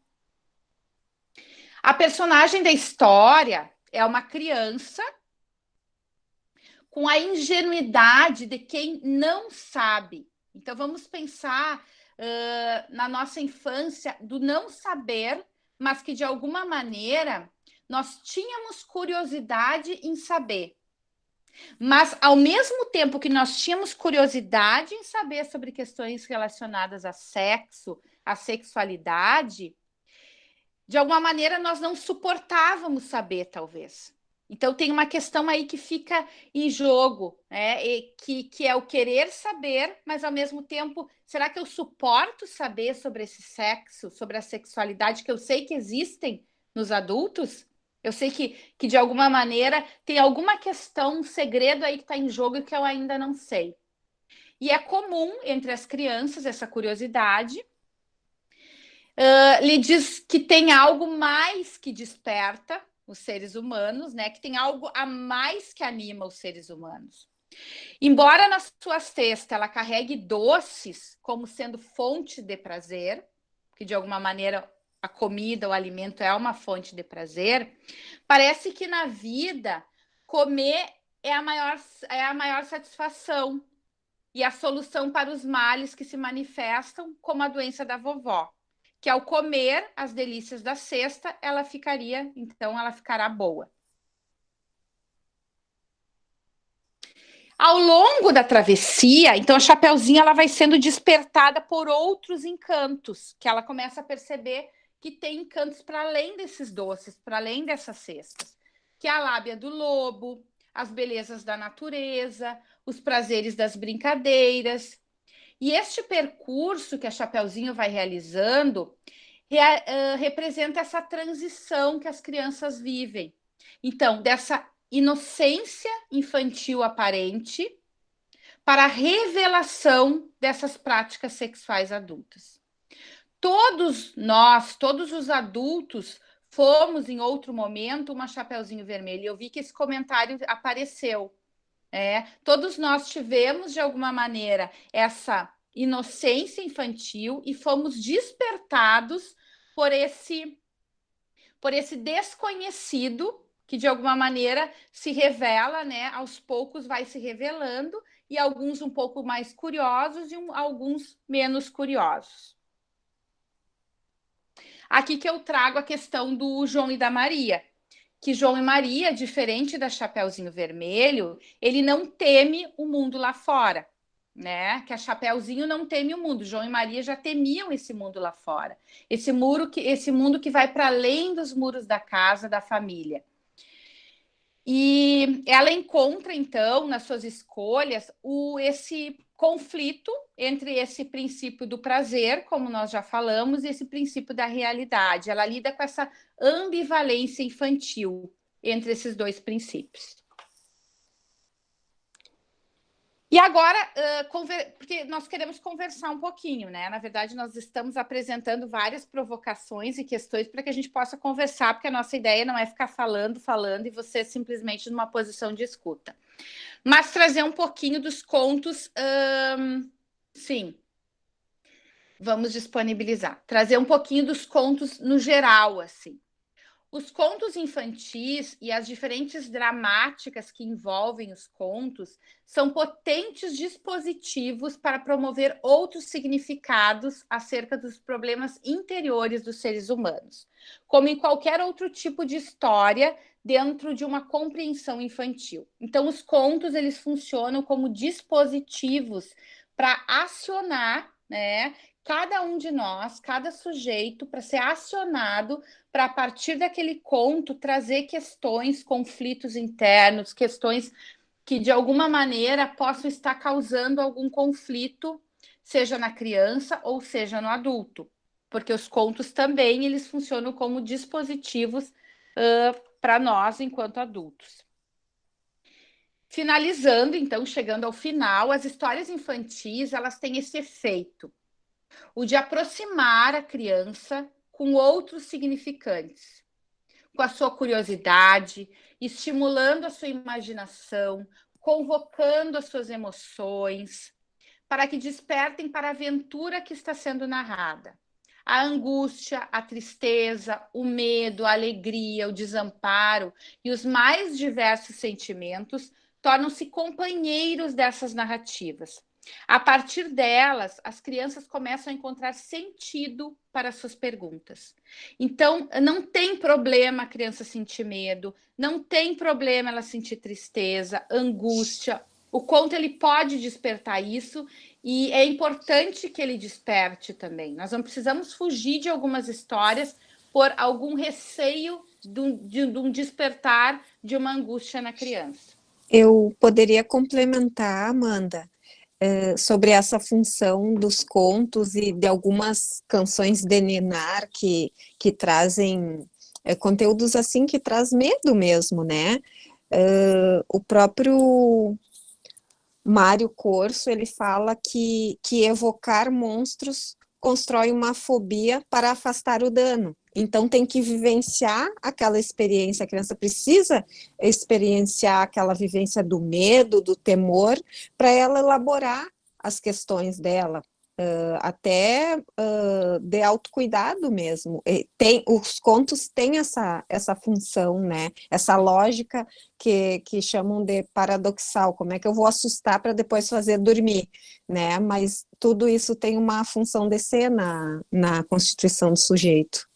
A personagem da história é uma criança com a ingenuidade de quem não sabe. Então, vamos pensar na nossa infância do não saber, mas que de alguma maneira nós tínhamos curiosidade em saber. Mas ao mesmo tempo que nós tínhamos curiosidade em saber sobre questões relacionadas a sexo, a sexualidade, de alguma maneira nós não suportávamos saber, talvez. Então, tem uma questão aí que fica em jogo, né? Que é o querer saber, mas, ao mesmo tempo, será que eu suporto saber sobre esse sexo, sobre a sexualidade, que eu sei que existem nos adultos? Eu sei que de alguma maneira, tem alguma questão, um segredo aí que está em jogo e que eu ainda não sei. E é comum entre as crianças essa curiosidade. Lhe diz que tem algo mais que desperta os seres humanos, né? Que tem algo a mais que anima os seres humanos. Embora na sua cesta ela carregue doces como sendo fonte de prazer, que de alguma maneira a comida, o alimento é uma fonte de prazer, parece que na vida comer é a maior satisfação e a solução para os males que se manifestam, como a doença da vovó, que ao comer as delícias da cesta, ela ficará boa. Ao longo da travessia, então a Chapeuzinho ela vai sendo despertada por outros encantos, que ela começa a perceber que tem encantos para além desses doces, para além dessas cestas, que é a lábia do lobo, as belezas da natureza, os prazeres das brincadeiras. E este percurso que a Chapeuzinho vai realizando representa essa transição que as crianças vivem. Então, dessa inocência infantil aparente para a revelação dessas práticas sexuais adultas. Todos nós, todos os adultos, fomos em outro momento uma Chapeuzinho Vermelho. Eu vi que esse comentário apareceu. Todos nós tivemos, de alguma maneira, essa inocência infantil e fomos despertados por esse desconhecido que, de alguma maneira, se revela, né? Aos poucos vai se revelando, e alguns um pouco mais curiosos e alguns menos curiosos. Aqui que eu trago a questão do João e da Maria, que João e Maria, diferente da Chapeuzinho Vermelho, ele não teme o mundo lá fora, né? Que a Chapeuzinho não teme o mundo. João e Maria já temiam esse mundo lá fora. Esse mundo que vai para além dos muros da casa, da família. E ela encontra, então, nas suas escolhas, esse conflito entre esse princípio do prazer, como nós já falamos, e esse princípio da realidade. Ela lida com essa ambivalência infantil entre esses dois princípios. E agora, porque nós queremos conversar um pouquinho, né? Na verdade, nós estamos apresentando várias provocações e questões para que a gente possa conversar, porque a nossa ideia não é ficar falando, e você simplesmente numa posição de escuta. Mas trazer um pouquinho dos contos, sim, vamos disponibilizar. Trazer um pouquinho dos contos no geral, assim. Os contos infantis e as diferentes dramáticas que envolvem os contos são potentes dispositivos para promover outros significados acerca dos problemas interiores dos seres humanos, como em qualquer outro tipo de história dentro de uma compreensão infantil. Então, os contos eles funcionam como dispositivos para acionar, né, cada um de nós, cada sujeito, para ser acionado para, a partir daquele conto, trazer questões, conflitos internos, questões que, de alguma maneira, possam estar causando algum conflito, seja na criança ou seja no adulto. Porque os contos também, eles funcionam como dispositivos para nós, enquanto adultos. Finalizando, então, chegando ao final, as histórias infantis, elas têm esse efeito, o de aproximar a criança com outros significantes, com a sua curiosidade, estimulando a sua imaginação, convocando as suas emoções, para que despertem para a aventura que está sendo narrada. A angústia, a tristeza, o medo, a alegria, o desamparo e os mais diversos sentimentos tornam-se companheiros dessas narrativas. A partir delas, as crianças começam a encontrar sentido para suas perguntas. Então, não tem problema a criança sentir medo, não tem problema ela sentir tristeza, angústia. O conto ele pode despertar isso e é importante que ele desperte também. Nós não precisamos fugir de algumas histórias por algum receio de um despertar de uma angústia na criança. Eu poderia complementar, Amanda, sobre essa função dos contos e de algumas canções de ninar que trazem conteúdos assim que traz medo mesmo, né? O próprio Mário Corso, ele fala que evocar monstros constrói uma fobia para afastar o dano. Então, tem que vivenciar aquela experiência, a criança precisa experienciar aquela vivência do medo, do temor, para ela elaborar as questões dela, até de autocuidado mesmo. Os contos têm essa função, né? Essa lógica que chamam de paradoxal, como é que eu vou assustar para depois fazer dormir, né? Mas tudo isso tem uma função de ser na constituição do sujeito.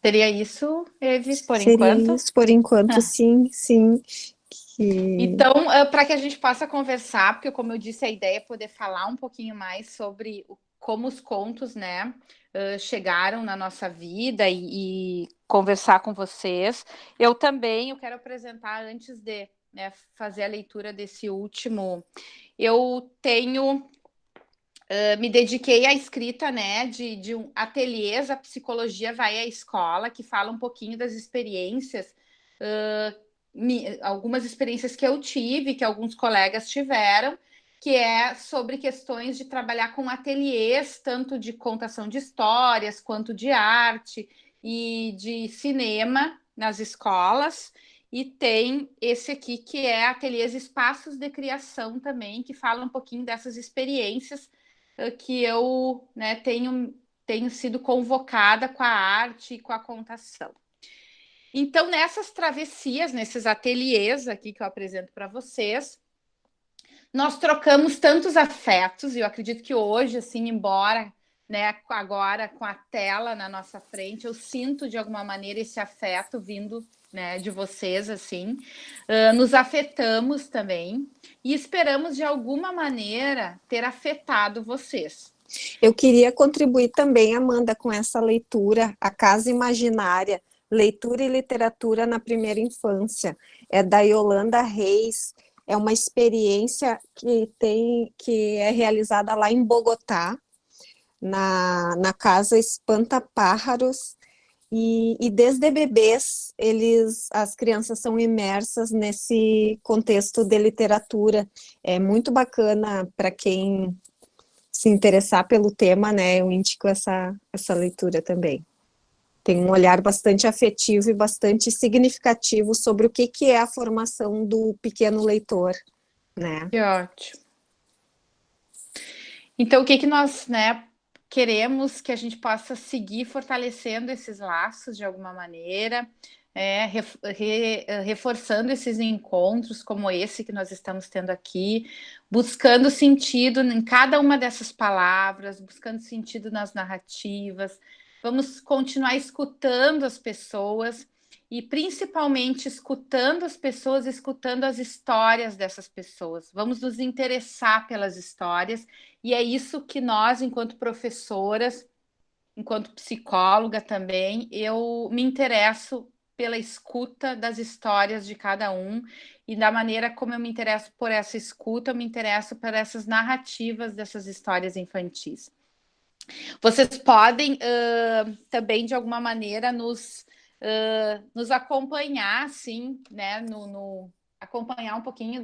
Seria isso, Evis, por Seria enquanto? isso, por enquanto, sim. Então, para que a gente possa conversar, porque, como eu disse, a ideia é poder falar um pouquinho mais sobre como os contos, né, chegaram na nossa vida e conversar com vocês. Eu quero apresentar, antes de, né, fazer a leitura desse último, eu tenho... me dediquei à escrita, né, de um ateliês, a Psicologia Vai à Escola, que fala um pouquinho das experiências, algumas experiências que eu tive, que alguns colegas tiveram, que é sobre questões de trabalhar com ateliês, tanto de contação de histórias, quanto de arte e de cinema nas escolas. E tem esse aqui, que é Ateliês Espaços de Criação também, que fala um pouquinho dessas experiências que eu, né, tenho sido convocada com a arte e com a contação. Então, nessas travessias, nesses ateliês aqui que eu apresento para vocês, nós trocamos tantos afetos, e eu acredito que hoje, assim, embora, né, agora com a tela na nossa frente, eu sinto de alguma maneira esse afeto vindo, né, de vocês, assim, nos afetamos também e esperamos de alguma maneira ter afetado vocês. Eu queria contribuir também, Amanda, com essa leitura, A Casa Imaginária, Leitura e Literatura na Primeira Infância, é da Yolanda Reis. É uma experiência que é realizada lá em Bogotá, na Casa Espanta Pájaros, e desde bebês as crianças são imersas nesse contexto de literatura. É muito bacana para quem se interessar pelo tema, né, eu indico essa leitura também. Tem um olhar bastante afetivo e bastante significativo sobre o que é a formação do pequeno leitor, né? Que ótimo. Então, o que nós, né, queremos que a gente possa seguir fortalecendo esses laços de alguma maneira, reforçando esses encontros como esse que nós estamos tendo aqui, buscando sentido em cada uma dessas palavras, buscando sentido nas narrativas. Vamos continuar escutando as pessoas e principalmente escutando as pessoas, escutando as histórias dessas pessoas. Vamos nos interessar pelas histórias e é isso que nós, enquanto professoras, enquanto psicóloga também, eu me interesso pela escuta das histórias de cada um e da maneira como eu me interesso por essa escuta, eu me interesso por essas narrativas dessas histórias infantis. Vocês podem também, de alguma maneira, nos acompanhar, assim, né, acompanhar um pouquinho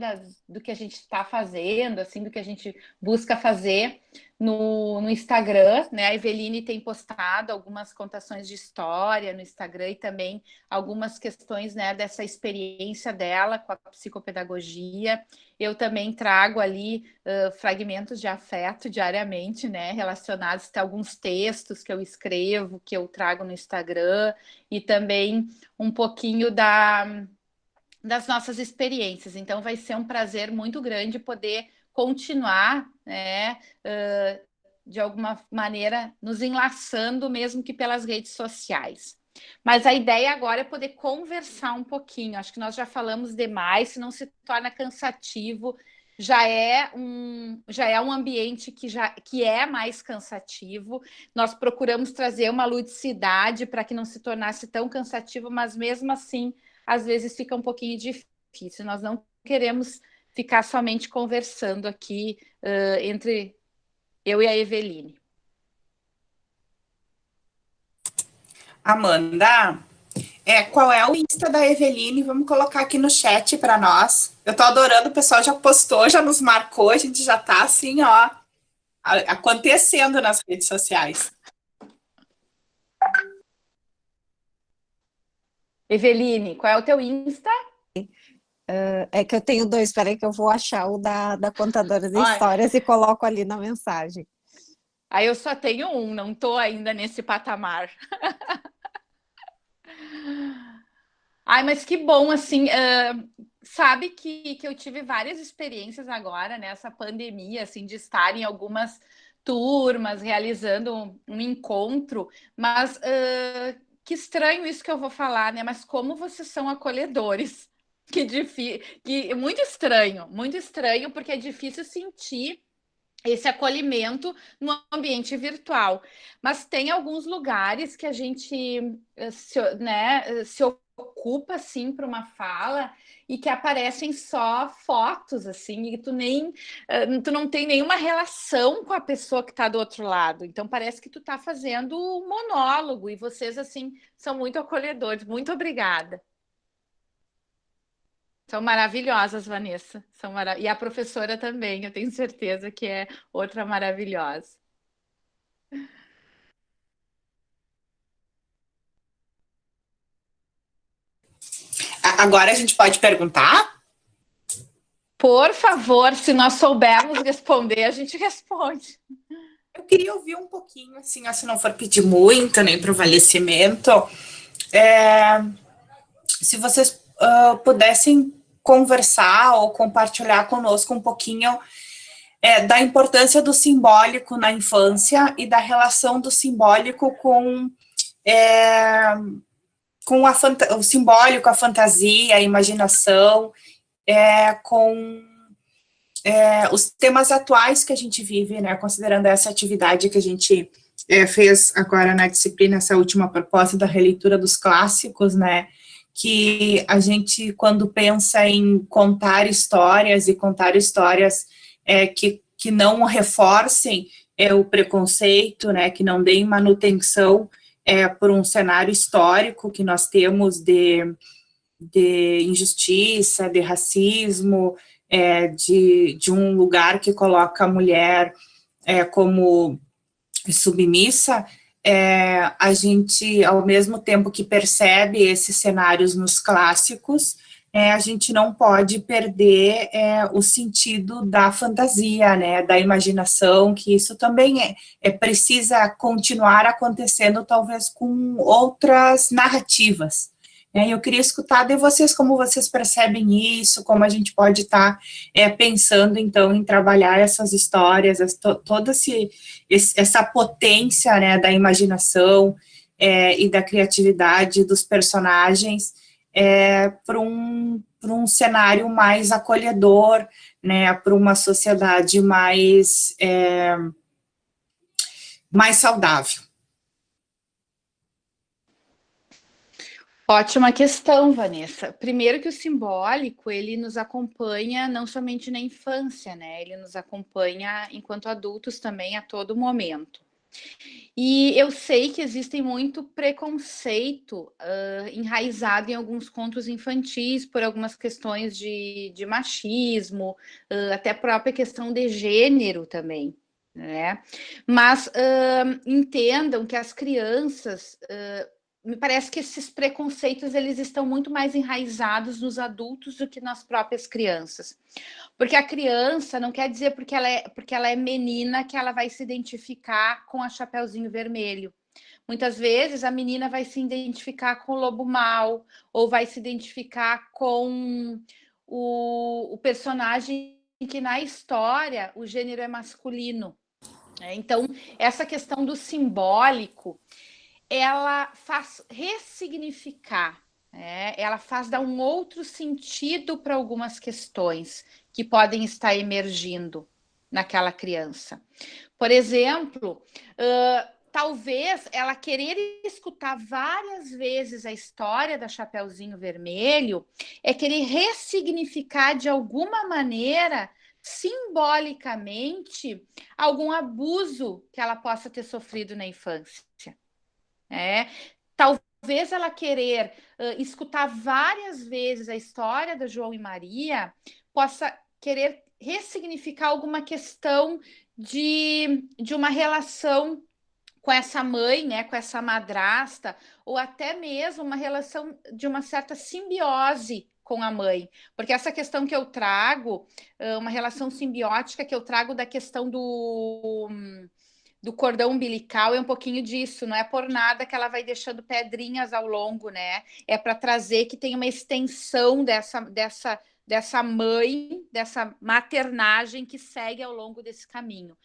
do que a gente está fazendo, assim, do que a gente busca fazer no Instagram, né? A Eveline tem postado algumas contações de história no Instagram e também algumas questões, né, dessa experiência dela com a psicopedagogia. Eu também trago ali fragmentos de afeto diariamente, né, relacionados a alguns textos que eu escrevo, que eu trago no Instagram, e também um pouquinho das nossas experiências. Então, vai ser um prazer muito grande poder continuar, né, de alguma maneira, nos enlaçando, mesmo que pelas redes sociais. Mas a ideia agora é poder conversar um pouquinho. Acho que nós já falamos demais, se não se torna cansativo, já é um ambiente que é mais cansativo. Nós procuramos trazer uma ludicidade para que não se tornasse tão cansativo, mas mesmo assim, às vezes fica um pouquinho difícil. Nós não queremos ficar somente conversando aqui entre eu e a Eveline. Amanda, qual é o Insta da Eveline? Vamos colocar aqui no chat para nós. Eu tô adorando, o pessoal já postou, já nos marcou, a gente já tá assim, ó, acontecendo nas redes sociais. Eveline, qual é o teu Insta? É que eu tenho dois, espera que eu vou achar o da contadora de Olha. histórias e coloco ali na mensagem. Aí eu só tenho um, não estou ainda nesse patamar. Ai, mas que bom, assim, sabe que eu tive várias experiências agora nessa pandemia, assim, de estar em algumas turmas, realizando um encontro, mas que estranho isso que eu vou falar, né? Mas como vocês são acolhedores. Que muito estranho, porque é difícil sentir esse acolhimento no ambiente virtual. Mas tem alguns lugares que a gente se ocupa assim para uma fala e que aparecem só fotos assim, e tu não tem nenhuma relação com a pessoa que está do outro lado. Então parece que tu está fazendo um monólogo e vocês assim são muito acolhedores. Muito obrigada. São maravilhosas, Vanessa. E a professora também, eu tenho certeza que é outra maravilhosa. Agora a gente pode perguntar? Por favor, se nós soubermos responder, a gente responde. Eu queria ouvir um pouquinho, assim, se não for pedir muito, nem prevalecimento, se vocês pudessem conversar ou compartilhar conosco um pouquinho da importância do simbólico na infância e da relação do simbólico com o simbólico, a fantasia, a imaginação, com os temas atuais que a gente vive, né, considerando essa atividade que a gente fez agora na disciplina, essa última proposta da releitura dos clássicos, né, que a gente, quando pensa em contar histórias e contar histórias que não reforcem o preconceito, né, que não deem manutenção por um cenário histórico que nós temos de injustiça, de racismo, de um lugar que coloca a mulher como submissa, a gente, ao mesmo tempo que percebe esses cenários nos clássicos, a gente não pode perder o sentido da fantasia, né, da imaginação, que isso também precisa continuar acontecendo, talvez com outras narrativas. Eu queria escutar de vocês como vocês percebem isso, como a gente pode estar pensando, então, em trabalhar essas histórias, toda essa potência, né, da imaginação e da criatividade dos personagens para um cenário mais acolhedor, né, para uma sociedade mais saudável. Ótima questão, Vanessa. Primeiro que o simbólico, ele nos acompanha não somente na infância, né? Ele nos acompanha enquanto adultos também a todo momento. E eu sei que existe muito preconceito enraizado em alguns contos infantis por algumas questões de machismo, até a própria questão de gênero também, né? Mas entendam que as crianças... me parece que esses preconceitos eles estão muito mais enraizados nos adultos do que nas próprias crianças. Porque a criança não quer dizer porque ela é menina que ela vai se identificar com a Chapeuzinho Vermelho. Muitas vezes a menina vai se identificar com o Lobo Mau, ou vai se identificar com o personagem que na história o gênero é masculino. Então, essa questão do simbólico, ela faz ressignificar, ela faz dar um outro sentido para algumas questões que podem estar emergindo naquela criança. Por exemplo, talvez ela querer escutar várias vezes a história da Chapeuzinho Vermelho é querer ressignificar de alguma maneira, simbolicamente, algum abuso que ela possa ter sofrido na infância. Talvez ela querer escutar várias vezes a história da João e Maria possa querer ressignificar alguma questão de uma relação com essa mãe, né, com essa madrasta, ou até mesmo uma relação de uma certa simbiose com a mãe, porque essa questão que eu trago, uma relação simbiótica que eu trago da questão do cordão umbilical é um pouquinho disso, não é por nada que ela vai deixando pedrinhas ao longo, né? É para trazer que tem uma extensão dessa mãe, dessa maternagem que segue ao longo desse caminho.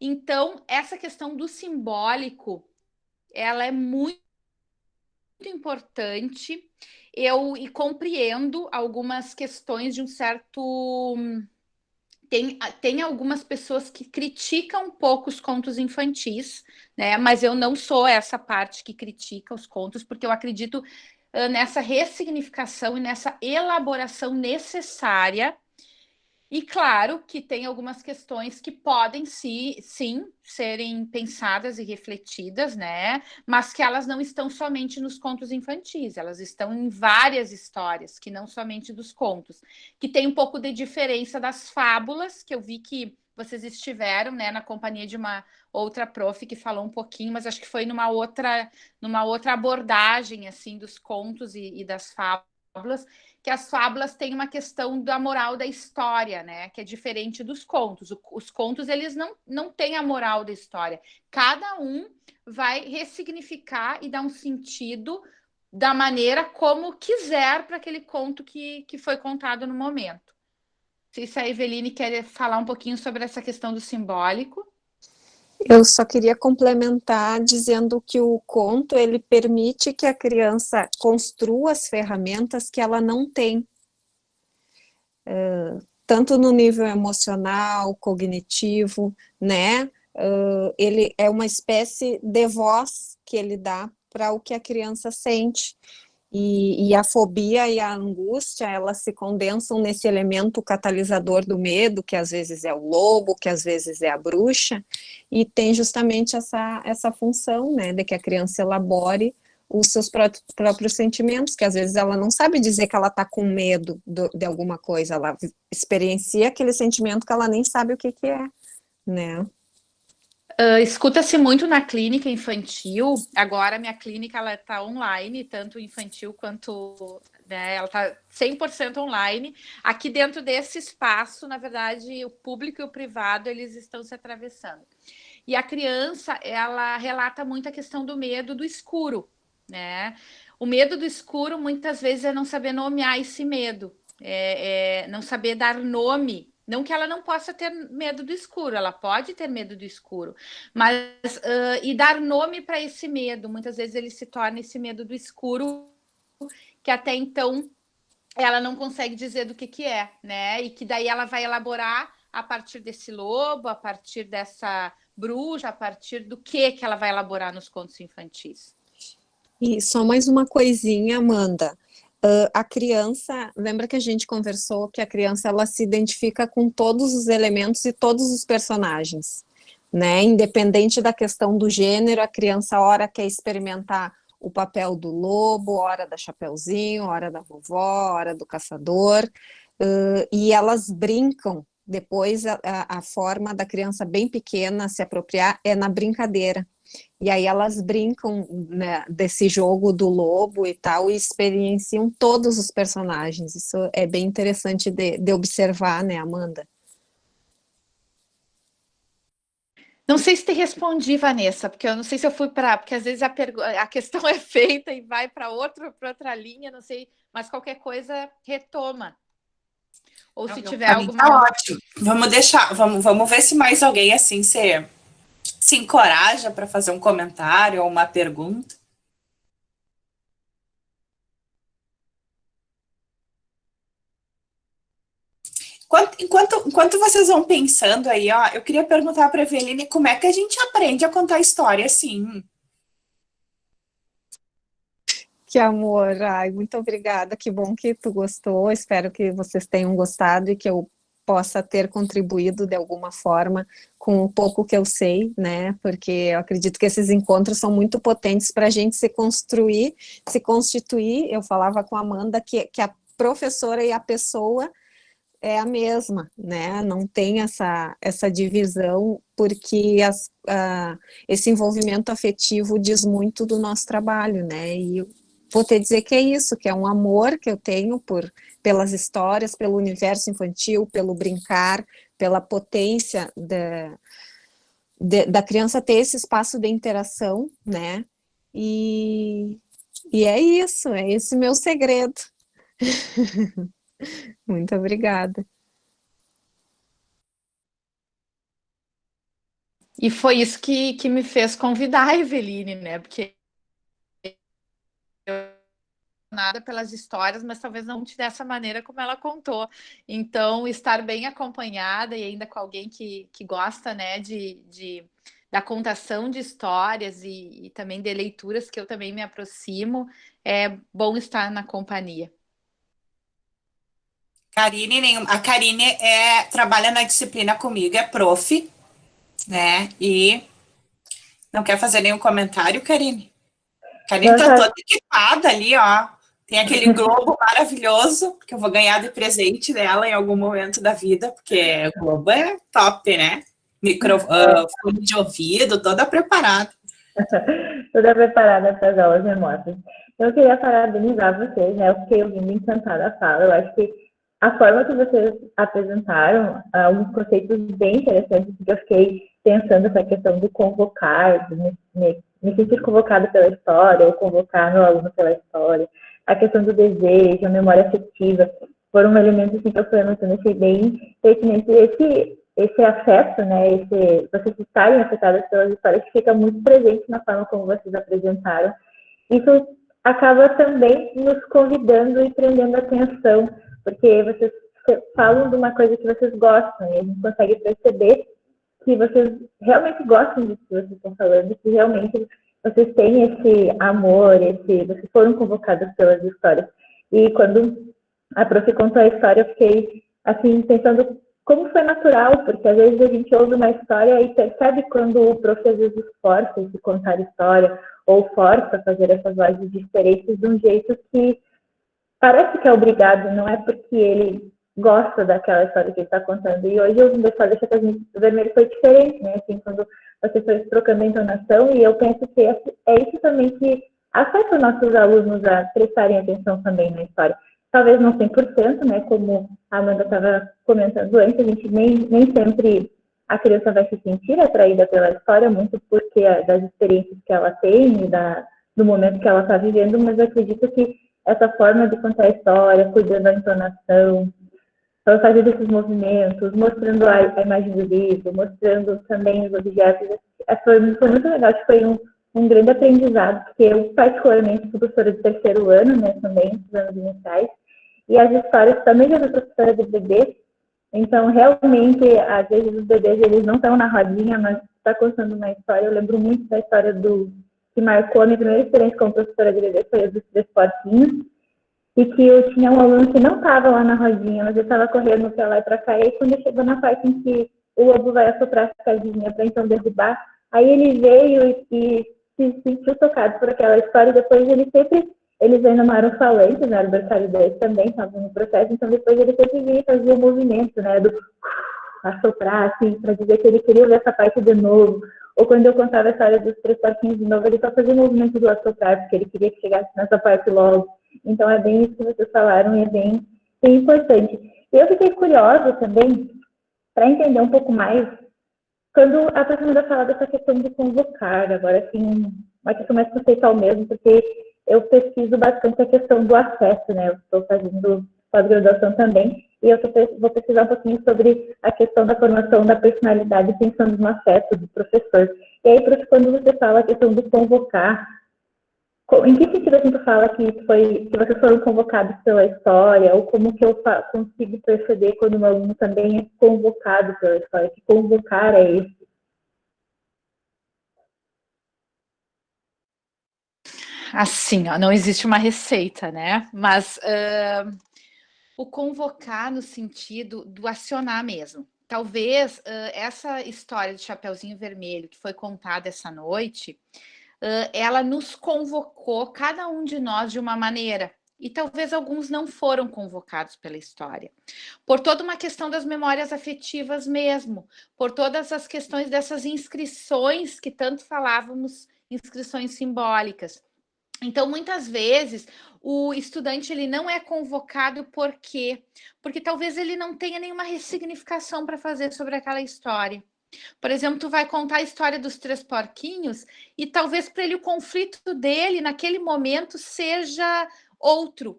Então, essa questão do simbólico, ela é muito importante. Eu compreendo algumas questões de um certo... Tem algumas pessoas que criticam um pouco os contos infantis, né? Mas eu não sou essa parte que critica os contos, porque eu acredito nessa ressignificação e nessa elaboração necessária. E claro que tem algumas questões que podem sim serem pensadas e refletidas, né? Mas que elas não estão somente nos contos infantis, elas estão em várias histórias, que não somente dos contos, que tem um pouco de diferença das fábulas, que eu vi que vocês estiveram, né, na companhia de uma outra prof que falou um pouquinho, mas acho que foi numa outra abordagem assim dos contos e das fábulas, que as fábulas têm uma questão da moral da história, né? Que é diferente dos contos. Os contos, eles não têm a moral da história. Cada um vai ressignificar e dar um sentido da maneira como quiser para aquele conto que foi contado no momento. Não sei se a Eveline quer falar um pouquinho sobre essa questão do simbólico. Eu só queria complementar dizendo que o conto, ele permite que a criança construa as ferramentas que ela não tem, tanto no nível emocional, cognitivo, né? Ele é uma espécie de voz que ele dá para o que a criança sente. E a fobia e a angústia, elas se condensam nesse elemento catalisador do medo, que às vezes é o lobo, que às vezes é a bruxa, e tem justamente essa função, né, de que a criança elabore os seus próprios sentimentos, que às vezes ela não sabe dizer que ela está com medo de alguma coisa, ela experiencia aquele sentimento que ela nem sabe o que é, né. Escuta-se muito na clínica infantil. Agora, minha clínica está online, tanto infantil quanto, né, ela está 100% online. Aqui dentro desse espaço, na verdade, o público e o privado, eles estão se atravessando. E a criança, ela relata muito a questão do medo do escuro, né? O medo do escuro, muitas vezes, é não saber nomear esse medo, não saber dar nome. Não que ela não possa ter medo do escuro, ela pode ter medo do escuro, mas e dar nome para esse medo. Muitas vezes ele se torna esse medo do escuro, que até então ela não consegue dizer do que é, né? E que daí ela vai elaborar a partir desse lobo, a partir dessa bruxa, a partir do que ela vai elaborar nos contos infantis. E só mais uma coisinha, Amanda. A criança, lembra que a gente conversou que a criança ela se identifica com todos os elementos e todos os personagens, né? Independente da questão do gênero, a criança ora quer experimentar o papel do lobo, hora da Chapeuzinho, hora da vovó, hora do caçador, e elas brincam. Depois a forma da criança bem pequena se apropriar é na brincadeira. E aí elas brincam, né, desse jogo do lobo e tal, e experienciam todos os personagens. Isso é bem interessante de observar, né, Amanda? Não sei se te respondi, Vanessa, porque eu não sei se eu fui para... Porque às vezes a questão é feita e vai para outra linha, não sei, mas qualquer coisa retoma. Ou se tiver alguma... Tá ótimo. Vamos ver se mais alguém assim se encoraja para fazer um comentário ou uma pergunta. Enquanto vocês vão pensando aí, ó, eu queria perguntar para a Eveline como é que a gente aprende a contar história assim. Que amor, ai, muito obrigada, que bom que tu gostou, espero que vocês tenham gostado e que eu possa ter contribuído de alguma forma com o pouco que eu sei, né, porque eu acredito que esses encontros são muito potentes para a gente se construir, se constituir. Eu falava com a Amanda que a professora e a pessoa é a mesma, né? Não tem essa divisão, porque esse envolvimento afetivo diz muito do nosso trabalho, né? E eu vou te dizer que é isso, que é um amor que eu tenho pelas histórias, pelo universo infantil, pelo brincar, pela potência da criança ter esse espaço de interação, né? E é isso, é esse meu segredo. Muito obrigada. E foi isso que me fez convidar a Eveline, né? Porque eu nada pelas histórias, mas talvez não dessa maneira como ela contou. Então, estar bem acompanhada e ainda com alguém que gosta, né, da contação de histórias e também de leituras que eu também me aproximo, é bom estar na companhia. A Karine trabalha na disciplina comigo, é prof, né? E não quer fazer nenhum comentário, Karine? Karine tá toda equipada ali, ó. Tem aquele globo maravilhoso que eu vou ganhar de presente dela em algum momento da vida, porque o globo é top, né? Fone de ouvido, toda preparada. Toda preparada para as aulas remotas. Eu queria parabenizar vocês, né? Eu fiquei ouvindo encantada a fala. Eu acho que a forma que vocês apresentaram alguns conceitos bem interessantes, que eu fiquei pensando com a questão do convocar, de me sentir convocado pela história, ou convocar meu aluno pela história, a questão do desejo, a memória afetiva, foram elementos assim, que eu fui anotando, achei bem pertinente. Esse afeto, né, vocês estarem afetadas pelas histórias, que fica muito presente na forma como vocês apresentaram. Isso acaba também nos convidando e prendendo a atenção, porque vocês falam de uma coisa que vocês gostam, e a gente consegue perceber que vocês realmente gostam disso que vocês estão falando, que realmente vocês têm esse amor, vocês foram convocados pelas histórias. E quando a prof contou a história, eu fiquei, assim, pensando como foi natural, porque às vezes a gente ouve uma história e percebe quando o prof às vezes força de contar a história, ou força a fazer essas vozes diferentes de um jeito que parece que é obrigado, não é porque ele gosta daquela história que ele está contando. E hoje, ouvindo a história da Chapeuzinho Vermelho foi diferente, né? Assim, quando você foi trocando a entonação, e eu penso que é isso também que afeta os nossos alunos a prestarem atenção também na história. Talvez não 100%, né? Como a Amanda estava comentando antes, a gente nem sempre a criança vai se sentir atraída pela história, muito porque das experiências que ela tem e do momento que ela está vivendo, mas eu acredito que essa forma de contar a história, cuidando da entonação, fazendo esses movimentos, mostrando a imagem do livro, mostrando também os objetos, foi muito legal, acho que foi um grande aprendizado, porque eu particularmente sou professora de terceiro ano, né, também, dos anos iniciais, e as histórias também já sou professora de bebês, então realmente, às vezes os bebês, eles não estão na rodinha, mas está contando uma história. Eu lembro muito da história que marcou a minha primeira experiência como professora de bebês, foi a dos três porquinhos, e que eu tinha um aluno que não estava lá na rodinha, mas eu estava correndo para lá e para cá, e aí quando chegou na parte em que o lobo vai assoprar a casinha para então derrubar, aí ele veio e se sentiu tocado por aquela história, e depois eles ainda não eram falantes, né, o berçário deles também estavam no processo, então depois ele sempre vinha fazer o movimento, né, do assoprar, assim, para dizer que ele queria ver essa parte de novo, ou quando eu contava a história dos três porquinhos de novo, ele só fazia o movimento do assoprar, porque ele queria que chegasse nessa parte logo. Então, é bem isso que vocês falaram e é bem importante. Eu fiquei curiosa também, para entender um pouco mais, quando a professora fala dessa questão de convocar, agora, assim, uma questão mais conceitual mesmo, porque eu pesquiso bastante a questão do acesso, né? Eu estou fazendo pós-graduação também, e eu vou pesquisar um pouquinho sobre a questão da formação da personalidade, pensando no acesso do professor. E aí, quando você fala a questão do convocar, em que sentido a gente fala que vocês foram convocados pela história, ou como que eu consigo perceber quando um aluno também é convocado pela história, que convocar é esse? Assim, ó, não existe uma receita, né? Mas o convocar no sentido do acionar mesmo. Talvez essa história de Chapeuzinho Vermelho que foi contada essa noite, ela nos convocou, cada um de nós, de uma maneira. E talvez alguns não foram convocados pela história. Por toda uma questão das memórias afetivas mesmo, por todas as questões dessas inscrições que tanto falávamos, inscrições simbólicas. Então, muitas vezes, o estudante ele não é convocado por quê? Porque talvez ele não tenha nenhuma ressignificação para fazer sobre aquela história. Por exemplo, tu vai contar a história dos três porquinhos e talvez para ele o conflito dele naquele momento seja outro.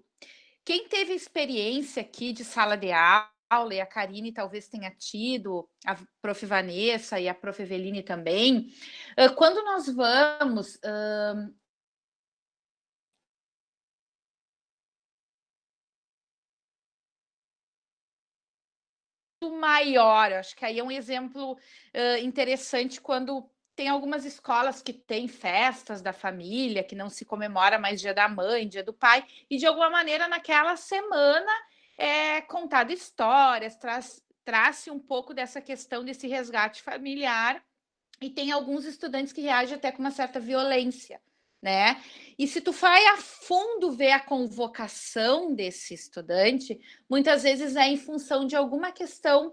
Quem teve experiência aqui de sala de aula, e a Karine talvez tenha tido, a prof. Vanessa e a prof. Eveline também, quando nós vamos maior. Acho que aí é um exemplo interessante quando tem algumas escolas que têm festas da família, que não se comemora mais Dia da Mãe, Dia do Pai, e de alguma maneira naquela semana é contado histórias, traz um pouco dessa questão desse resgate familiar, e tem alguns estudantes que reagem até com uma certa violência, né? E se tu vai a fundo ver a convocação desse estudante, muitas vezes é em função de alguma questão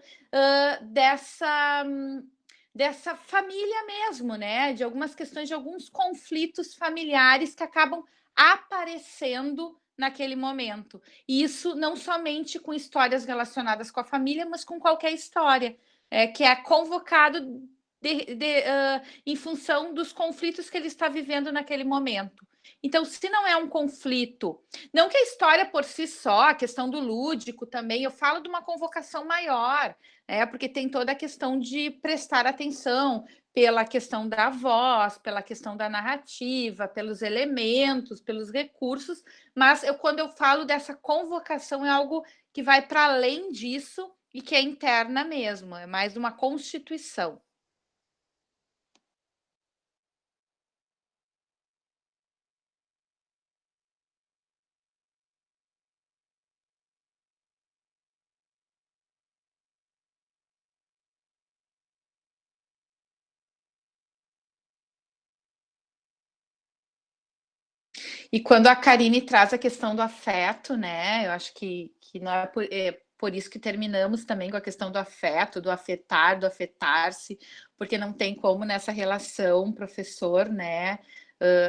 dessa família mesmo, né? De algumas questões, de alguns conflitos familiares que acabam aparecendo naquele momento. E isso não somente com histórias relacionadas com a família, mas com qualquer história que é convocado em função dos conflitos que ele está vivendo naquele momento. Então, se não é um conflito, não que a história por si só, a questão do lúdico também, eu falo de uma convocação maior, porque tem toda a questão de prestar atenção pela questão da voz, pela questão da narrativa, pelos elementos, pelos recursos, mas quando eu falo dessa convocação, é algo que vai para além disso e que é interna mesmo, é mais uma constituição. E quando a Karine traz a questão do afeto, né? Eu acho que não é por isso que terminamos também com a questão do afeto, do afetar, do afetar-se, porque não tem como nessa relação professor, né,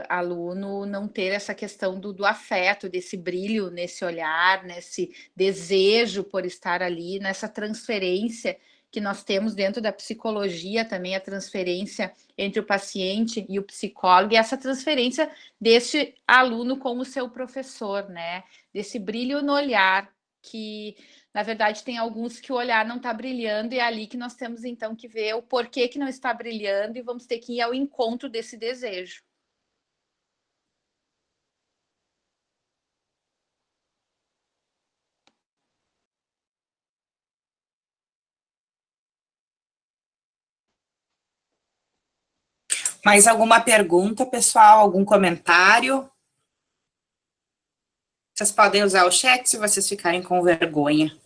aluno, não ter essa questão do afeto, desse brilho nesse olhar, nesse desejo por estar ali, nessa transferência que nós temos dentro da psicologia também, a transferência entre o paciente e o psicólogo, e essa transferência deste aluno com o seu professor, né? Desse brilho no olhar, que, na verdade, tem alguns que o olhar não está brilhando, e é ali que nós temos, então, que ver o porquê que não está brilhando, e vamos ter que ir ao encontro desse desejo. Mais alguma pergunta, pessoal? Algum comentário? Vocês podem usar o chat se vocês ficarem com vergonha.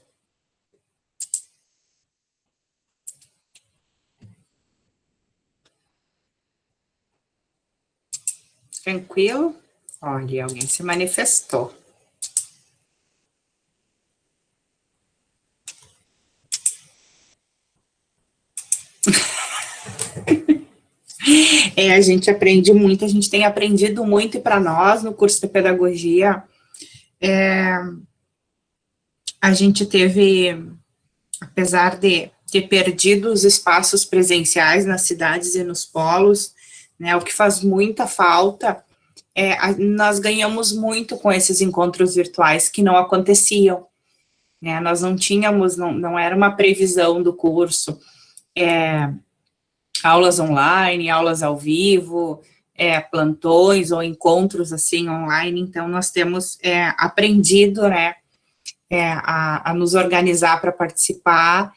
Tranquilo? Olha, alguém se manifestou. A gente aprende muito, a gente tem aprendido muito, e para nós, no curso de pedagogia, a gente teve, apesar de ter perdido os espaços presenciais nas cidades e nos polos, né, o que faz muita falta, nós ganhamos muito com esses encontros virtuais que não aconteciam, né, nós não tínhamos, não era uma previsão do curso, aulas online, aulas ao vivo, plantões ou encontros, assim, online. Então, nós temos aprendido, né, a nos organizar para participar,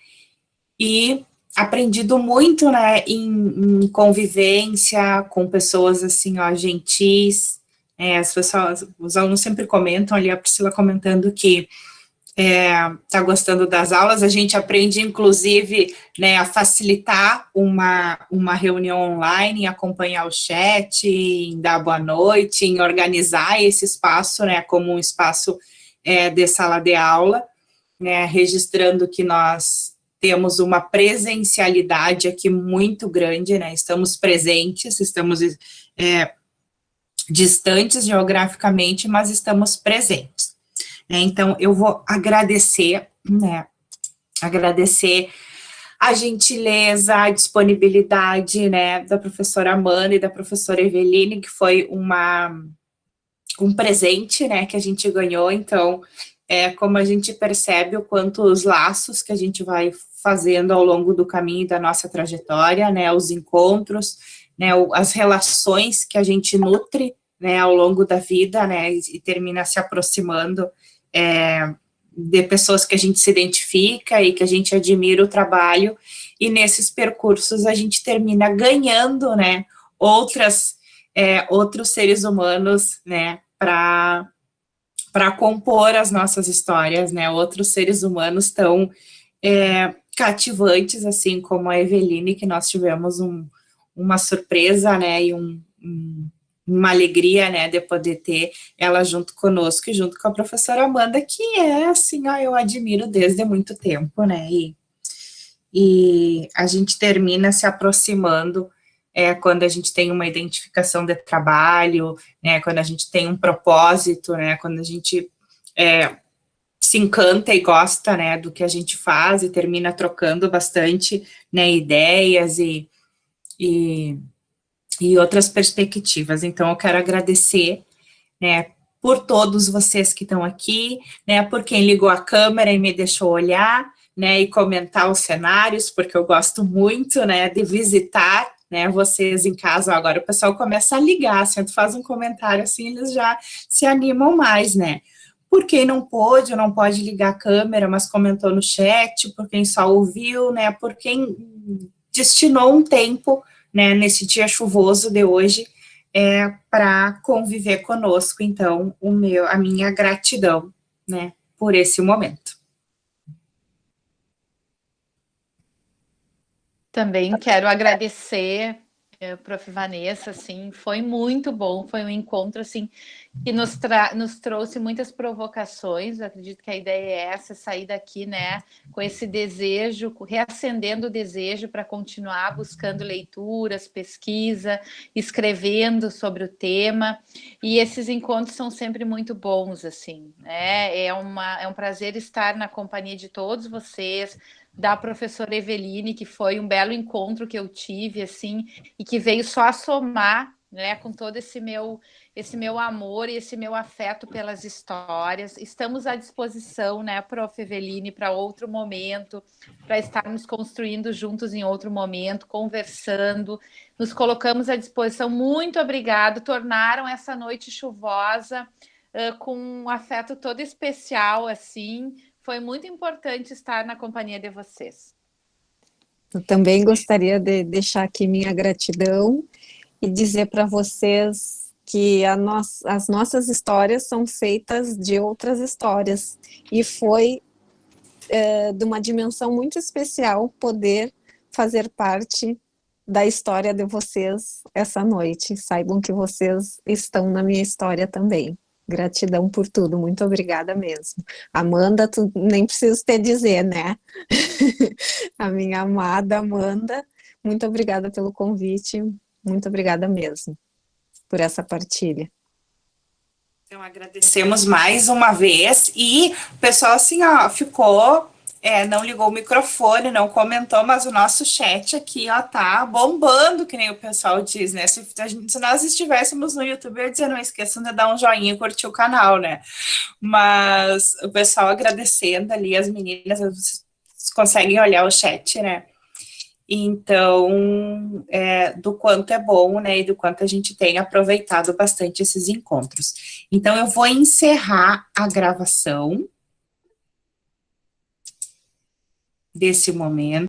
e aprendido muito, né, em convivência com pessoas, assim, ó, gentis. As pessoas, os alunos sempre comentam, ali a Priscila comentando que está gostando das aulas. A gente aprende, inclusive, né, a facilitar uma reunião online, em acompanhar o chat, em dar boa noite, em organizar esse espaço, né, como um espaço de sala de aula, né, registrando que nós temos uma presencialidade aqui muito grande, né, estamos presentes, estamos distantes geograficamente, mas estamos presentes. Então, eu vou agradecer, né, agradecer a gentileza, a disponibilidade, né, da professora Amanda e da professora Eveline, que foi um presente, né, que a gente ganhou. Então, como a gente percebe o quanto os laços que a gente vai fazendo ao longo do caminho da nossa trajetória, né, os encontros, né, as relações que a gente nutre, né, ao longo da vida, né, e termina se aproximando de pessoas que a gente se identifica e que a gente admira o trabalho, e nesses percursos a gente termina ganhando, né, outros seres humanos, né, para compor as nossas histórias, né, outros seres humanos tão cativantes, assim como a Eveline, que nós tivemos uma surpresa, né, e uma alegria, né, de poder ter ela junto conosco e junto com a professora Amanda, que assim, ó, eu admiro desde muito tempo, né, e a gente termina se aproximando quando a gente tem uma identificação de trabalho, né, quando a gente tem um propósito, né, quando a gente se encanta e gosta, né, do que a gente faz, e termina trocando bastante, né, ideias e outras perspectivas. Então, eu quero agradecer, né, por todos vocês que estão aqui, né, por quem ligou a câmera e me deixou olhar, né, e comentar os cenários, porque eu gosto muito, né, de visitar, né, vocês em casa. Agora o pessoal começa a ligar, assim, tu faz um comentário assim, eles já se animam mais, né. Por quem não pôde ou não pode ligar a câmera, mas comentou no chat, por quem só ouviu, né, por quem destinou um tempo, né, nesse dia chuvoso de hoje, para conviver conosco. Então, a minha gratidão, né, por esse momento. Também quero agradecer Prof. Vanessa, assim, foi muito bom, foi um encontro, assim, que nos trouxe muitas provocações. Eu acredito que a ideia é essa, sair daqui, né, com esse desejo, reacendendo o desejo para continuar buscando leituras, pesquisa, escrevendo sobre o tema, e esses encontros são sempre muito bons, assim, né, é um prazer estar na companhia de todos vocês, da professora Eveline, que foi um belo encontro que eu tive, assim, e que veio só a somar, né, com todo esse meu amor e esse meu afeto pelas histórias. Estamos à disposição, né, Prof. Eveline, para outro momento, para estarmos construindo juntos em outro momento, conversando. Nos colocamos à disposição. Muito obrigado. Tornaram essa noite chuvosa com um afeto todo especial, assim. Foi muito importante estar na companhia de vocês. Eu também gostaria de deixar aqui minha gratidão e dizer para vocês que as nossas histórias são feitas de outras histórias, e foi de uma dimensão muito especial poder fazer parte da história de vocês essa noite. Saibam que vocês estão na minha história também. Gratidão por tudo, muito obrigada mesmo. Amanda, tu nem preciso te dizer, né? A minha amada Amanda, muito obrigada pelo convite, muito obrigada mesmo por essa partilha. Então, agradecemos mais uma vez, e o pessoal, assim, ó, ficou, não ligou o microfone, não comentou, mas o nosso chat aqui, ó, tá bombando, que nem o pessoal diz, né? Se nós estivéssemos no YouTube, eu ia dizer, não esqueçam de dar um joinha e curtir o canal, né? Mas o pessoal agradecendo ali, as meninas, vocês conseguem olhar o chat, né? Então, do quanto é bom, né, e do quanto a gente tem aproveitado bastante esses encontros. Então, eu vou encerrar a gravação desse momento.